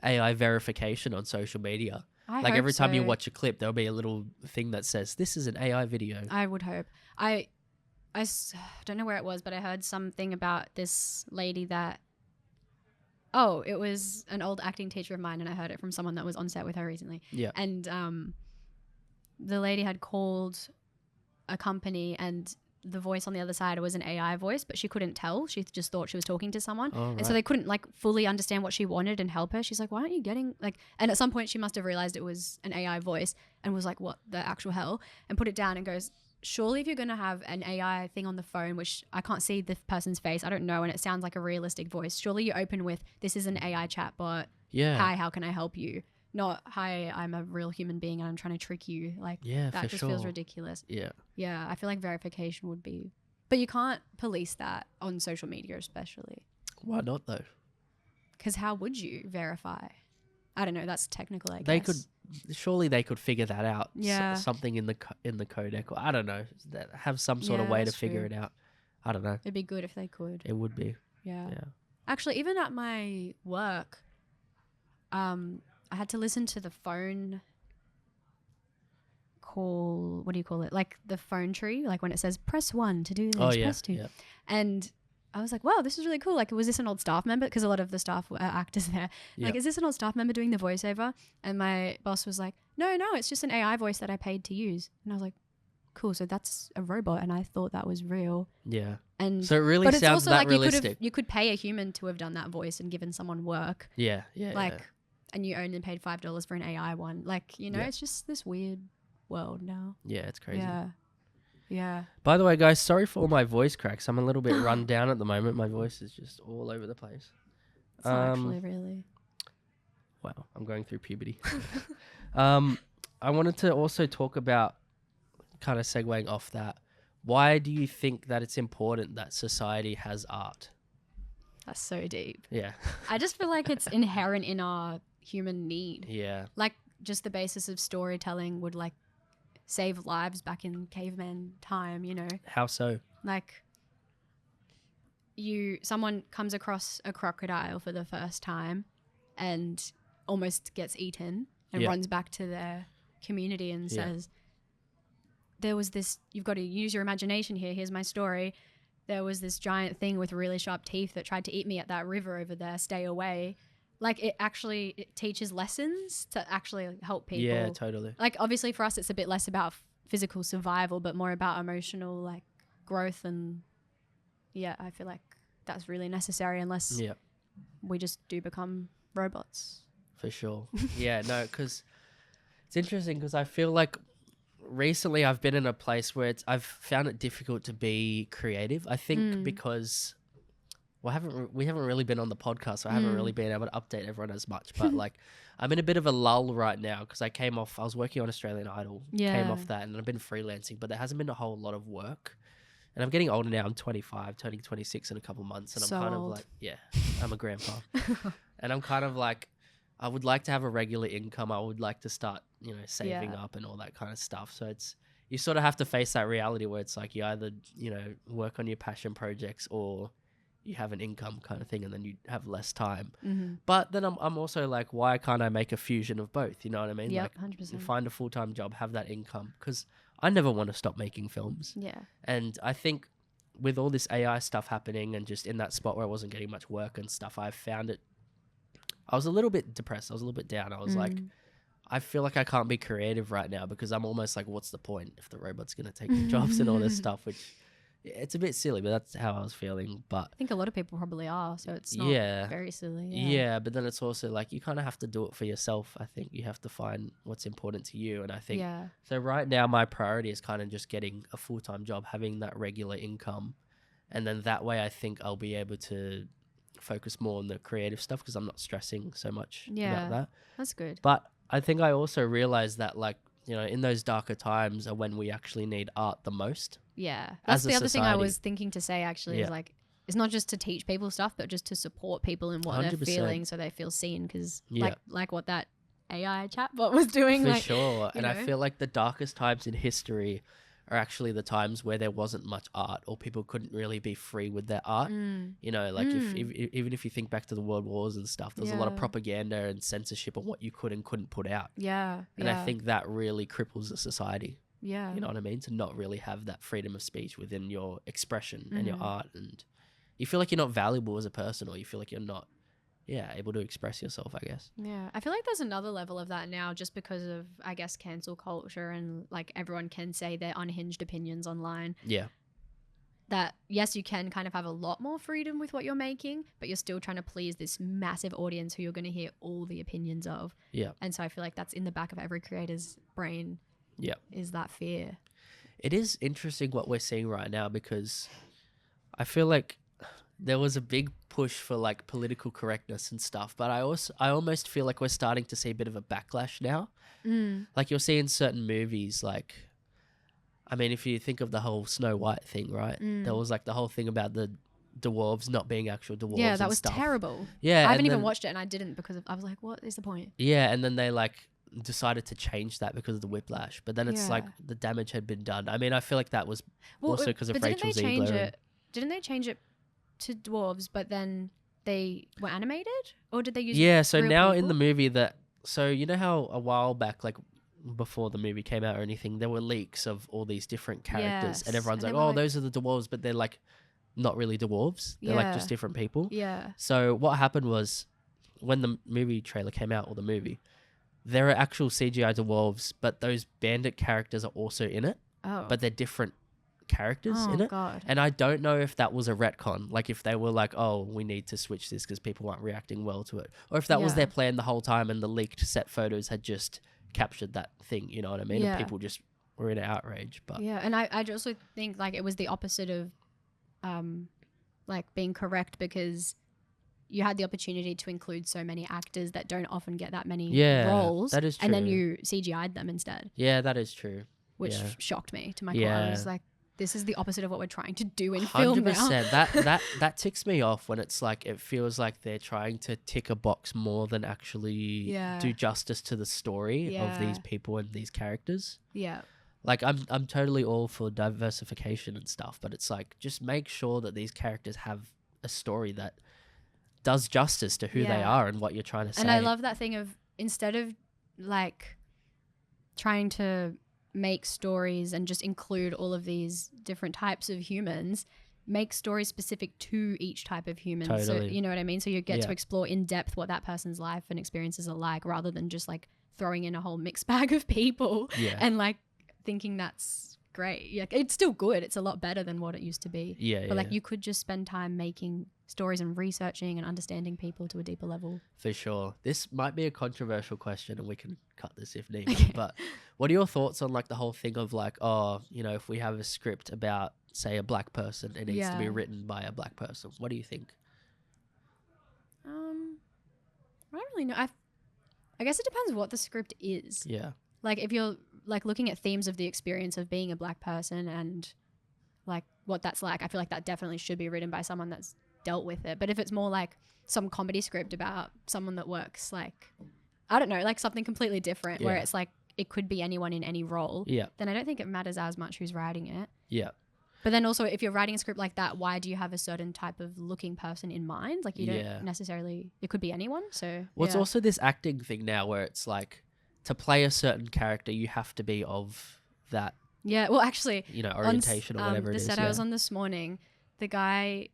AI verification on social media? I Like hope every time you so. watch a clip, there'll be a little thing that says this is an AI video. I would hope. I don't know where it was, but I heard something about this lady that, oh, it was an old acting teacher of mine, and I heard it from someone that was on set with her recently. Yeah. And the lady had called a company, and the voice on the other side was an AI voice, but she couldn't tell. She just thought she was talking to someone. Oh, And so right. they couldn't like fully understand what she wanted and help her. She's like, why aren't you getting like, and at some point she must have realized it was an AI voice and was like, what the actual hell? And put it down and goes, surely if you're going to have an AI thing on the phone, which I can't see the person's face, I don't know, and it sounds like a realistic voice, surely you open with, this is an AI chatbot. Yeah. Hi, how can I help you? Not, hi, I'm a real human being and I'm trying to trick you. Like, Yeah, that for just sure. feels ridiculous. Yeah. Yeah, I feel like verification would be, but you can't police that on social media, especially. Why not though? Because how would you verify? I don't know. That's technical, I guess. They could surely they could figure that out. Yeah. Something in the codec, or I don't know, that have some sort of Yeah, way to that's figure true. it out. I don't know. It'd be good if they could. It would be. Yeah. Yeah. Actually, even at my work, I had to listen to the phone call. What do you call it? Like the phone tree, like when it says press 1 to do this, Oh yeah. press 2. Yeah. And I was like, wow, this is really cool. Like, was this an old staff member? Because a lot of the staff were actors there. Like, Yeah. is this an old staff member doing the voiceover? And my boss was like, no, it's just an AI voice that I paid to use. And I was like, cool. So that's a robot. And I thought that was real. Yeah. And So it really but it's sounds also that like realistic. you could pay a human to have done that voice and given someone work. Yeah. Yeah. Like, yeah. and you only paid $5 for an AI one. Like, you know, Yeah. it's just this weird world now. Yeah, it's crazy. Yeah. Yeah. By the way, guys, sorry for all my voice cracks. I'm a little bit run down at the moment. My voice is just all over the place. It's not actually really. Wow, I'm going through puberty. I wanted to also talk about, kind of segueing off that, why do you think that it's important that society has art? That's so deep. Yeah. I just feel like it's inherent in our human need. Yeah. Like, just the basis of storytelling would like save lives back in caveman time, you know? How so? Like, someone comes across a crocodile for the first time and almost gets eaten and Yeah. runs back to their community and Yeah. says, there was this, you've got to use your imagination here. Here's my story. There was this giant thing with really sharp teeth that tried to eat me at that river over there. Stay away. Like, it teaches lessons to actually help people. Yeah, totally. Like, obviously for us, it's a bit less about physical survival, but more about emotional, like, growth. And yeah, I feel like that's really necessary unless Yeah, we just do become robots. for sure. Yeah, no, because it's interesting because I feel like recently I've been in a place where I've found it difficult to be creative. I think because we haven't really been on the podcast, so I haven't really been able to update everyone as much. But like, I'm in a bit of a lull right now because I was working on Australian Idol, came off that, and I've been freelancing, but there hasn't been a whole lot of work. And I'm getting older now. I'm 25, turning 26 in a couple months, and I'm kind of like, I'm a grandpa, and I'm kind of like, I would like to have a regular income. I would like to start, saving up and all that kind of stuff. So you sort of have to face that reality where it's like you either, work on your passion projects or you have an income kind of thing, and then you have less time. But then I'm also like, why can't I make a fusion of both? You know what I mean? Yep, like 100%. find a full-time job, have that income, because I never want to stop making films. Yeah. And I think with all this AI stuff happening and just in that spot where I wasn't getting much work and stuff, I found it, I was a little bit depressed. I was a little bit down. I was like, I feel like I can't be creative right now because I'm almost like, what's the point if the robot's going to take the jobs and all this stuff, which it's a bit silly, but that's how I was feeling. But I think a lot of people probably are, so it's not very silly. Yeah, but then it's also like you kind of have to do it for yourself. I think you have to find what's important to you. And I think, so right now my priority is kind of just getting a full-time job, having that regular income. And then that way I think I'll be able to focus more on the creative stuff because I'm not stressing so much about that. That's good. But I think I also realized that like, in those darker times are when we actually need art the most. Yeah. That's the other thing I was thinking to say actually is like, it's not just to teach people stuff, but just to support people in what 100%. They're feeling so they feel seen. Because like what that AI chatbot was doing. For like, sure. And I feel like the darkest times in history are actually the times where there wasn't much art or people couldn't really be free with their art. Like even if you think back to the world wars and stuff, there's a lot of propaganda and censorship on what you could and couldn't put out. And I think that really cripples the society. You know what I mean? To not really have that freedom of speech within your expression and your art, and you feel like you're not valuable as a person, or you feel like you're not able to express yourself, I guess. Yeah. I feel like there's another level of that now just because of, I guess, cancel culture and like everyone can say their unhinged opinions online. Yeah. That, yes, you can kind of have a lot more freedom with what you're making, but you're still trying to please this massive audience who you're going to hear all the opinions of. Yeah. And so I feel like that's in the back of every creator's brain. Yeah. Is that fear. It is interesting what we're seeing right now because I feel like there was a big push for like political correctness and stuff, but I almost feel like we're starting to see a bit of a backlash now. Like you'll see in certain movies, like, I mean, if you think of the whole Snow White thing, right? There was like the whole thing about the dwarves not being actual dwarves. Yeah, that was terrible. Yeah, I haven't even watched it and I didn't because I was like, what is the point? Yeah, and then they like decided to change that because of the whiplash, but then it's like the damage had been done. I mean, I feel like that was also because of Rachel Ziegler. Didn't they change it to dwarves, but then they were animated, or did they use? Yeah, so now people? In the movie so you know how a while back, like before the movie came out or anything, there were leaks of all these different characters, and everyone's like, "Oh, those are the dwarves," but they're like not really dwarves. They're like just different people. Yeah. So what happened was when the movie trailer came out, or the movie, there are actual CGI dwarves, but those bandit characters are also in it. Oh. But they're different characters in it. God. And I don't know if that was a retcon, like if they were like, oh, we need to switch this because people aren't reacting well to it, or if that was their plan the whole time and the leaked set photos had just captured that thing, you know what I mean? And people just were in outrage. But and I also think like it was the opposite of like being correct, because you had the opportunity to include so many actors that don't often get that many roles. That is true. And then you CGI'd them instead. Yeah, that is true. Which shocked me to my core. I was like, this is the opposite of what we're trying to do in film now. 100%. That ticks me off when it's like, it feels like they're trying to tick a box more than actually do justice to the story of these people and these characters. Yeah. Like I'm totally all for diversification and stuff, but it's like, just make sure that these characters have a story that does justice to who they are and what you're trying to say. And I love that thing of, instead of like trying to make stories and just include all of these different types of humans, make stories specific to each type of human. Totally. So you know what I mean? So you get to explore in depth what that person's life and experiences are like, rather than just like throwing in a whole mixed bag of people and like thinking that's great. Yeah, it's still good. It's a lot better than what it used to be. But like you could just spend time making stories and researching and understanding people to a deeper level. For sure. This might be a controversial question and we can cut this if needed. But what are your thoughts on like the whole thing of like, oh, you know, if we have a script about, say, a black person, it needs to be written by a black person. What do you think? I don't really know. I guess it depends what the script is. Yeah. Like if you're like looking at themes of the experience of being a black person and like what that's like, I feel like that definitely should be written by someone that's dealt with it. But if it's more like some comedy script about someone that works like, I don't know, like something completely different where it's like it could be anyone in any role, then I don't think it matters as much who's writing it. Yeah. But then also if you're writing a script like that, why do you have a certain type of looking person in mind? Like you don't necessarily, it could be anyone. So it's also this acting thing now where it's like to play a certain character, you have to be of that. Yeah. Well, actually, you know, orientation or whatever it is. The set I was on this morning, the guy,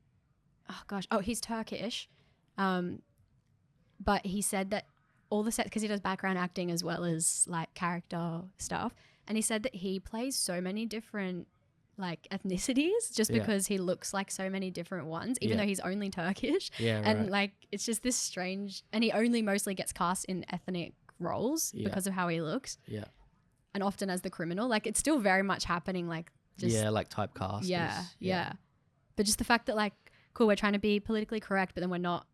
he's Turkish. But he said that all the sets, because he does background acting as well as like character stuff. And he said that he plays so many different like ethnicities just because he looks like so many different ones, even though he's only Turkish. And like it's just this strange, and he only mostly gets cast in ethnic roles because of how he looks. Yeah. And often as the criminal, like it's still very much happening, like just like typecast. Yeah. But just the fact that like, cool, we're trying to be politically correct, but then we're not.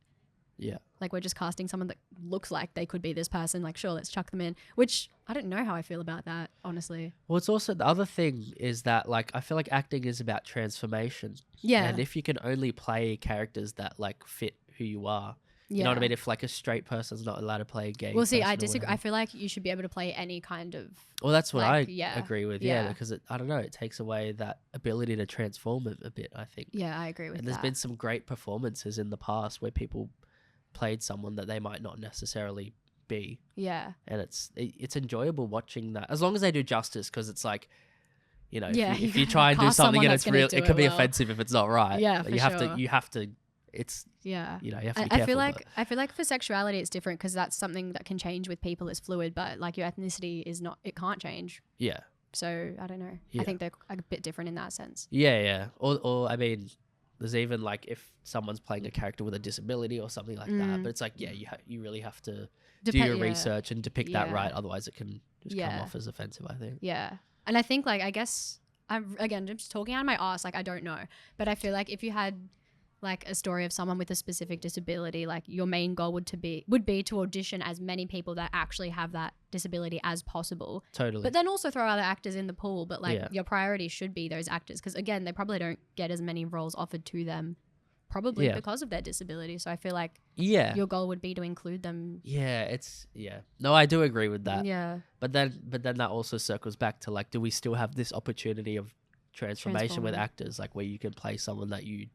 Yeah. Like we're just casting someone that looks like they could be this person. Like, sure, let's chuck them in. Which I don't know how I feel about that, honestly. Well, it's also the other thing is that like I feel like acting is about transformation. Yeah. And if you can only play characters that like fit who you are, you know what I mean? If like a straight person's not allowed to play a gay. Well, see, I disagree. I feel like you should be able to play any kind of. Well, that's what like, I agree with. Yeah, because I don't know, it takes away that ability to transform a bit, I think. Yeah, I agree with that. And there's been some great performances in the past where people played someone that they might not necessarily be. Yeah. And it's enjoyable watching that, as long as they do justice, because it's like, you know, if you try and do something and it's real, it can be offensive if it's not right. Yeah, you have to. It's you know, you have to be careful. I feel like for sexuality it's different because that's something that can change with people. It's fluid, but like your ethnicity is not. It can't change. Yeah. So I don't know. Yeah. I think they're a bit different in that sense. Yeah. Or I mean, there's even like if someone's playing a character with a disability or something like that, but it's like you really have to do your research and depict that right. Otherwise, it can just come off as offensive, I think. Yeah, and I think like I guess I'm just talking out of my ass. Like I don't know, but I feel like if you had like a story of someone with a specific disability, like your main goal would be to audition as many people that actually have that disability as possible. Totally. But then also throw other actors in the pool. But like your priority should be those actors, because again, they probably don't get as many roles offered to them, probably because of their disability. So I feel like your goal would be to include them. No, I do agree with that. Yeah. But then that also circles back to like, do we still have this opportunity of transformation with actors, like where you can play someone that you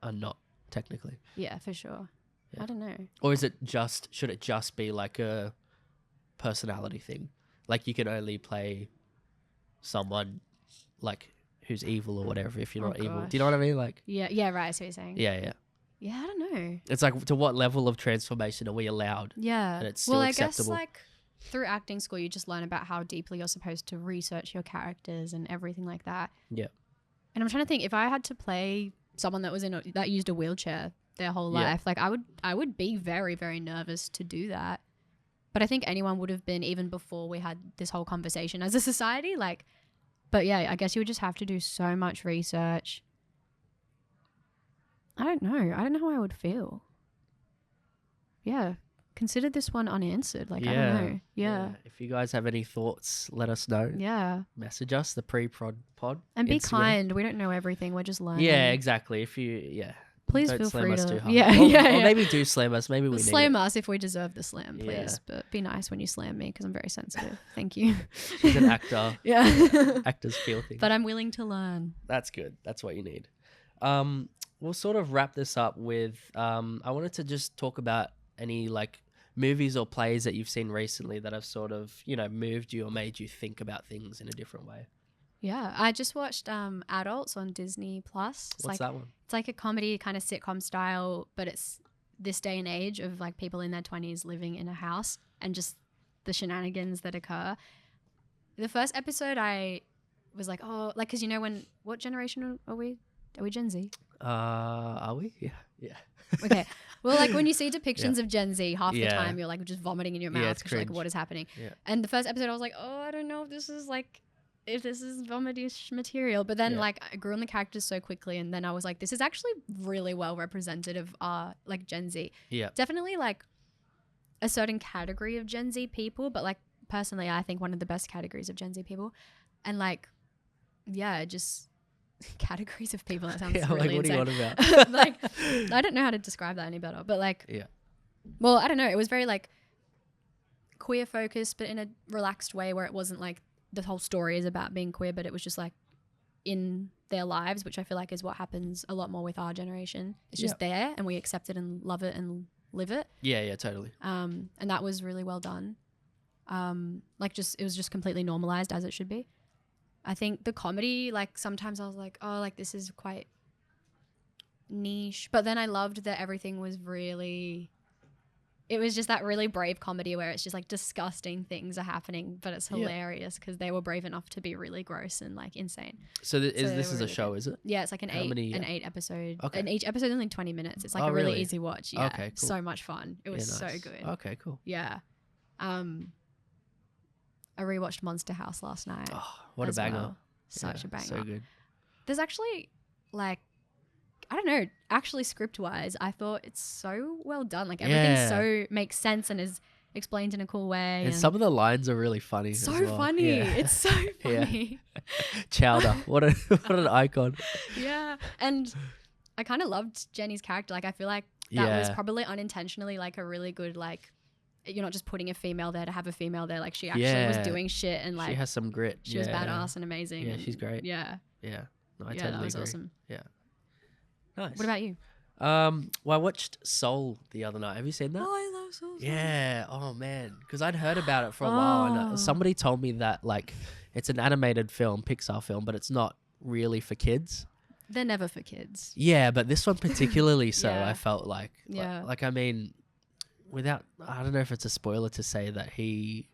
are not technically? Yeah, for sure. I don't know. Or should it just be like a personality thing? Like you can only play someone like who's evil or whatever if you're not evil. Do you know what I mean? Like yeah, right. I see what you're saying. Yeah, I don't know. It's like, to what level of transformation are we allowed? Yeah. And it's still acceptable. I guess like through acting school you just learn about how deeply you're supposed to research your characters and everything like that. Yeah. And I'm trying to think, if I had to play someone that was that used a wheelchair their whole life, like I would be very, very nervous to do that. But I think anyone would have been, even before we had this whole conversation as a society. Like, but yeah, I guess you would just have to do so much research. I don't know how I would feel. Yeah. Consider this one unanswered. Like, I don't know. Yeah. If you guys have any thoughts, let us know. Yeah. Message us, the pre-prod pod. And be kind. We don't know everything. We're just learning. Yeah, exactly. Please don't feel slam free us to. too hard. Or maybe do slam us. Maybe we slam need us if we deserve the slam, please. Yeah. But be nice when you slam me, because I'm very sensitive. Thank you. She's an actor. Yeah. Actors feel things. But I'm willing to learn. That's good. That's what you need. We'll sort of wrap this up with. I wanted to just talk about any like movies or plays that you've seen recently that have sort of, moved you or made you think about things in a different way. Yeah, I just watched Adults on Disney Plus. What's that one? It's like a comedy kind of sitcom style, but it's this day and age of like people in their 20s living in a house and just the shenanigans that occur. The first episode I was like, oh, like, because what generation are we? Are we Gen Z? Are we? Yeah. Yeah. Okay. Well, like when you see depictions of Gen Z, half the Yeah. time you're like just vomiting in your mouth. Yeah, it's 'cause you're like, cringe. what is happening? Yeah. And the first episode, I was like, oh, I don't know if this is vomitish material. But then Yeah. like I grew on the characters so quickly, and then I was like, this is actually really well representative of like Gen Z. Yeah. Definitely like a certain category of Gen Z people, but like personally, I think one of the best categories of Gen Z people. And like, yeah, just categories of people. That sounds Yeah, really like, what insane. are you on about? Like, I don't know how to describe that any better, but like, Yeah. well, I don't know. It was very like queer focused, but in a relaxed way where it wasn't like the whole story is about being queer, but it was just like in their lives, which I feel like is what happens a lot more with our generation. It's just there and we accept it and love it and live it. Yeah, yeah, totally. And that was really well done. Like just, it was just completely normalized as it should be. I think the comedy, like sometimes I was like, oh, like this is quite niche, but then I loved that everything was really, it was just that really brave comedy where it's just like disgusting things are happening, but it's hilarious because they were brave enough to be really gross and like insane. So this they is were a really show, good. is it? Yeah, it's like an How many- eight episode, Okay. and each episode is only 20 minutes. It's like Oh, a really really? easy watch. Yeah, Okay, cool. so much fun. It was Yeah, so nice. good. Okay, cool. Yeah. I rewatched Monster House last night. Oh, what a as banger. well. Such Yeah, a banger. So good. There's actually like, I don't know, actually script wise, I thought it's so well done. Like everything Yeah. so makes sense and is explained in a cool way. And some of the lines are really funny. so as well. funny. Yeah. It's so Yeah. funny. Chowder. What an icon. Yeah. And I kind of loved Jenny's character. Like I feel like that was Yeah. probably unintentionally like a really good, like, you're not just putting a female there to have a female there. Like she actually was Yeah. doing shit and like She has some grit. she was badass and amazing. Yeah, and she's great. Yeah. Yeah. No, I Yeah, totally that was agree. awesome. Yeah. Nice. What about you? Well, I watched Soul the other night. Have you seen that? I love Soul. Yeah. Oh man, because I'd heard about it for a while, and Oh. somebody told me that like it's an animated film, Pixar film, but it's not really for kids. They're never for kids. Yeah, but this one particularly so. Yeah. I felt like, Yeah. like I mean, without, I don't know if it's a spoiler to say that he's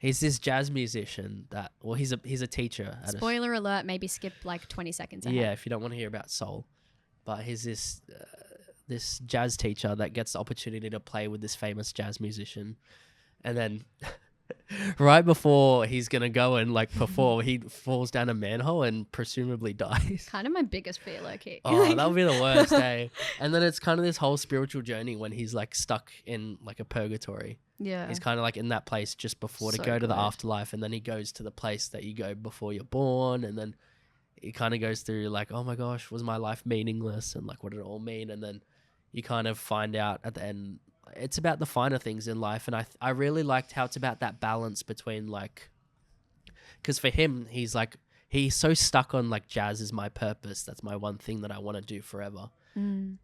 this jazz musician that, well, he's a teacher. At Spoiler alert, maybe skip like 20 seconds ahead. yeah, if you don't want to hear about Soul, but he's this jazz teacher that gets the opportunity to play with this famous jazz musician, and then right before he's gonna go and like perform, he falls down a manhole and presumably dies. Kind of my biggest fear, low-key. Oh, that would be the worst, eh? And then it's kind of this whole spiritual journey when he's like stuck in like a purgatory. Yeah. He's kind of like in that place just before to So go to the good. afterlife, and then he goes to the place that you go before you're born, and then he kind of goes through like, oh my gosh, was my life meaningless, and like what did it all mean? And then you kind of find out at the end it's about the finer things in life, and I really liked how it's about that balance between like, because for him he's so stuck on like jazz is my purpose, that's my one thing that I want to do forever.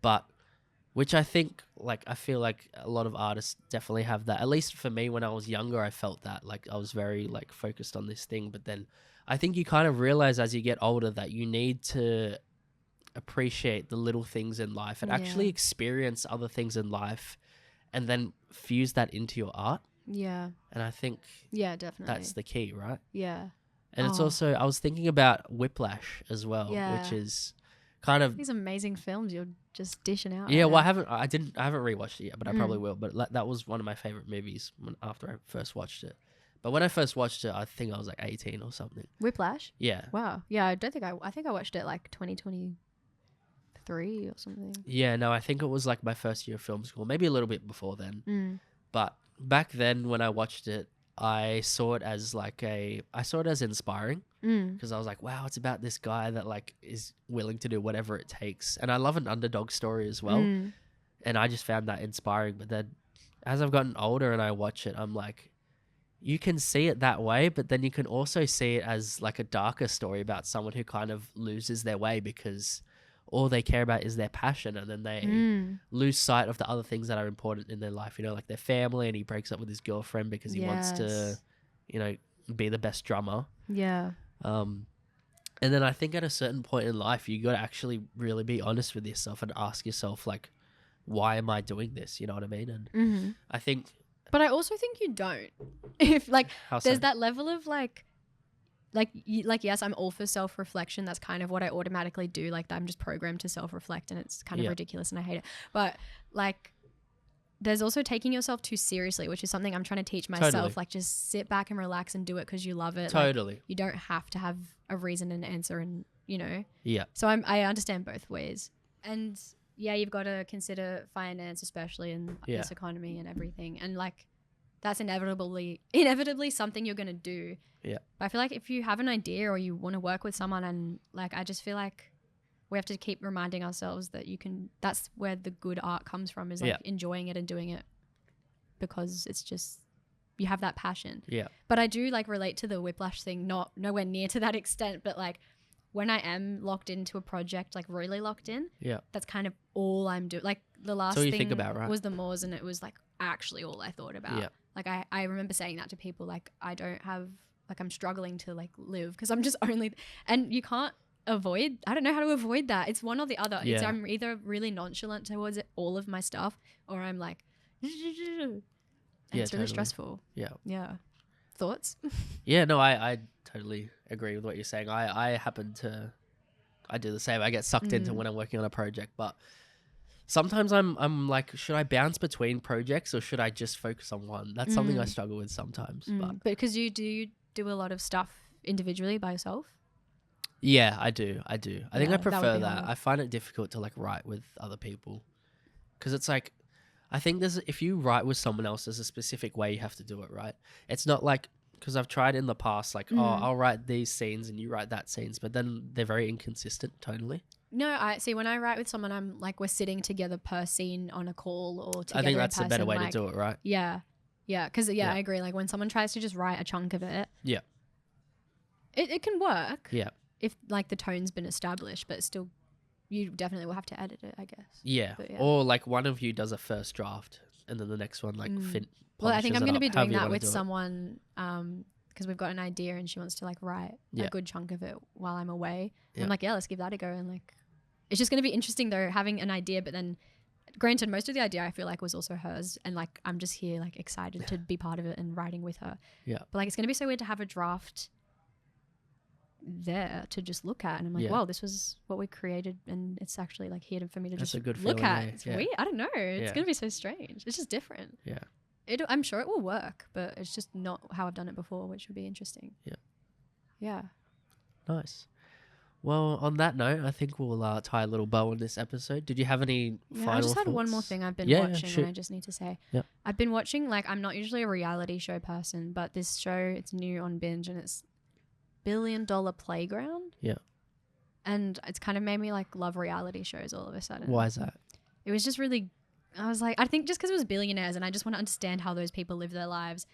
But which I think, like, I feel like a lot of artists definitely have that. At least for me, when I was younger, I felt that. Like, I was very, like, focused on this thing. But then I think you kind of realize as you get older that you need to appreciate the little things in life and actually Yeah. experience other things in life and then fuse that into your art. Yeah. And I think Yeah, definitely. that's the key, right? Yeah. And it's Oh. also, I was thinking about Whiplash as well, Yeah. which is kind of, These amazing films you're just dishing out. yeah, right well, I now. haven't rewatched it yet, but I probably will. But that was one of my favorite movies after I first watched it. But when I first watched it, I think I was like 18 or something. Whiplash? Yeah. Wow. Yeah, I think I watched it like 2023 or something. Yeah, no, I think it was like my first year of film school, maybe a little bit before then. Mm. But back then when I watched it, I saw it as inspiring. Because I was like, wow, it's about this guy that like is willing to do whatever it takes. And I love an underdog story as well. And I just found that inspiring. But then as I've gotten older and I watch it, I'm like, you can see it that way, but then you can also see it as like a darker story about someone who kind of loses their way because all they care about is their passion, and then they lose sight of the other things that are important in their life, you know, like their family, and he breaks up with his girlfriend because he wants to, Yes. you know, be the best drummer. Yeah. And then I think at a certain point in life, you got to actually really be honest with yourself and ask yourself, like, why am I doing this? You know what I mean? And I think, But I also think you don't. If like how there's so? that level of like yes, I'm all for self-reflection. That's kind of what I automatically do. Like I'm just programmed to self-reflect, and it's kind of ridiculous and I hate it. But like there's also taking yourself too seriously, which is something I'm trying to teach myself. Totally. Like just sit back and relax and do it because you love it. Totally. Like, you don't have to have a reason and answer, and you know. Yeah. So I understand both ways. And yeah, you've got to consider finance, especially in this economy and everything. And like that's inevitably something you're going to do. Yeah. But I feel like if you have an idea or you want to work with someone, and like I just feel like we have to keep reminding ourselves that that's where the good art comes from, is like enjoying it and doing it because it's just you have that passion. Yeah. But I do like relate to the whiplash thing, nowhere near to that extent, but like when I am locked into a project, like really locked in, that's kind of all I'm doing. Like the last thing think about, right? was the Moors, and it was like actually all I thought about. Yeah. Like I remember saying that to people, like I don't have, like I'm struggling to like live because I'm just only, and you can't avoid, I don't know how to avoid that. It's one or the other. Yeah. It's I'm either really nonchalant towards all of my stuff, or I'm like, and it's really stressful. Yeah. Yeah. Thoughts? Yeah, no, I totally agree with what you're saying. I do the same. I get sucked into when I'm working on a project, but sometimes I'm like, should I bounce between projects or should I just focus on one? That's something I struggle with sometimes. But because you do a lot of stuff individually by yourself? Yeah, I do. I think I that would prefer be that. hard. I find it difficult to like write with other people because it's like, I think if you write with someone else, there's a specific way you have to do it, right? It's not like, because I've tried in the past, like, oh, I'll write these scenes and you write that scenes, but then they're very inconsistent tonally. No, I see. When I write with someone, I'm like, we're sitting together per scene on a call or together. I think that's in the better person, way like, to do it, right? Yeah. Yeah. Because, I agree. Like when someone tries to just write a chunk of it, it can work. Yeah. If like the tone's been established, but still, you definitely will have to edit it, I guess. Yeah. But, Or like one of you does a first draft and then the next one like Well, I think I'm going to be doing that with it. someone because we've got an idea and she wants to like write a good chunk of it while I'm away. And I'm like, let's give that a go. And like, it's just going to be interesting though, having an idea, but then granted, most of the idea I feel like was also hers. And like, I'm just here like excited to be part of it and writing with her. Yeah. But like, it's going to be so weird to have a draft there to just look at. And I'm like, wow, this was what we created. And it's actually like here for me to just look at. It's weird. I don't know. It's going to be so strange. It's just different. Yeah. I'm sure it will work, but it's just not how I've done it before, which would be interesting. Yeah. Yeah. Nice. Well, on that note, I think we'll tie a little bow on this episode. Did you have any final I just had thoughts? one more thing I've been watching and I just need to say. Yeah. I've been watching, like, I'm not usually a reality show person, but this show, it's new on Binge and it's $1 Billion Playground. Yeah. And it's kind of made me, like, love reality shows all of a sudden. Why is that? It was just really... I was like, I think just because it was billionaires and I just want to understand how those people live their lives.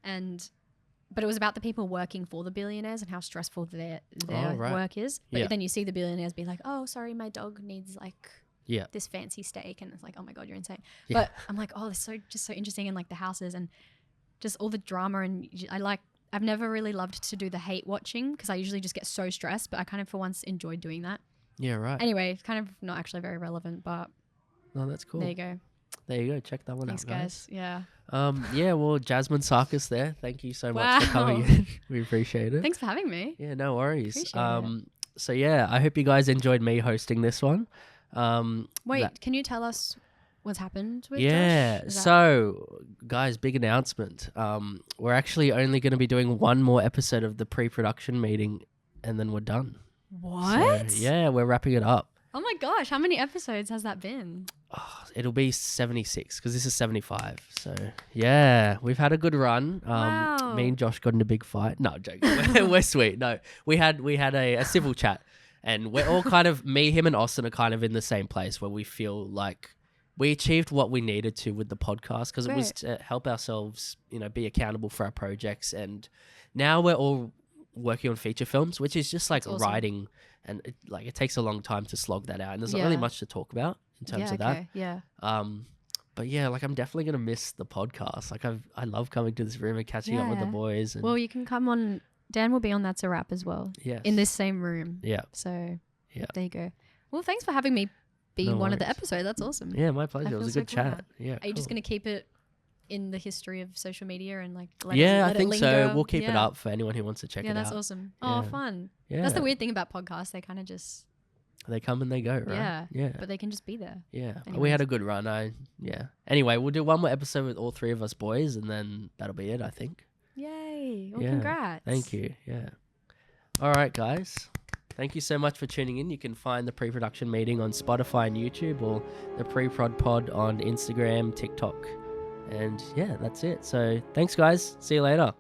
But it was about the people working for the billionaires and how stressful their work is. But then you see the billionaires be like, oh, sorry, my dog needs like this fancy steak. And it's like, oh my God, you're insane. Yeah. But I'm like, oh, this is just so interesting. And like the houses and just all the drama. And I've never really loved to do the hate watching because I usually just get so stressed. But I kind of for once enjoyed doing that. Yeah, right. Anyway, it's kind of not actually very relevant, but... Oh, that's cool. There you go. There you go. Check that one Thanks, out, guys. Yeah. Yeah, well, Jasmine Sarkis there. Thank you so much for coming in. We appreciate it. Thanks for having me. Yeah, no worries. Appreciate it. So yeah, I hope you guys enjoyed me hosting this one. Wait, can you tell us what's happened with Josh? So guys, big announcement. We're actually only going to be doing one more episode of the pre-production meeting and then we're done. What? So, yeah, we're wrapping it up. Oh my gosh, how many episodes has that been? Oh, it'll be 76 because this is 75. So yeah, we've had a good run. Wow. Me and Josh got in a big fight. No, I'm joking. We're sweet. No, we had a civil chat, and we're all kind of him and Austin are kind of in the same place where we feel like we achieved what we needed to with the podcast because it was to help ourselves, be accountable for our projects, and now we're all working on feature films, which is just like writing. And it takes a long time to slog that out, and there's not really much to talk about in terms of that. Yeah. But yeah, like I'm definitely gonna miss the podcast. Like I love coming to this room and catching up with the boys. And well, you can come on. Dan will be on That's a Wrap as well. Yes. In this same room. Yeah. So there you go. Well, thanks for having me be one of the episodes. That's awesome. Yeah, my pleasure. It was a good chat. Yeah. Are you just gonna keep it in the history of social media and like let I it think so. linger. We'll keep it Yeah. up for anyone who wants to check it Yeah, out. that's awesome. Oh, Yeah. fun. Yeah. That's the weird thing about podcasts. They kind of just, They come and they go, right? yeah. Yeah. But they can just be there. Yeah. We Anyways. had a good run. Anyway, we'll do one more episode with all three of us boys, and then that'll be it, I think. Yay. Well, Yeah. congrats. Thank you. Yeah. All right, guys. Thank you so much for tuning in. You can find the pre-production meeting on Spotify and YouTube, or the pre-prod pod on Instagram, TikTok. And yeah, that's it. So thanks, guys. See you later.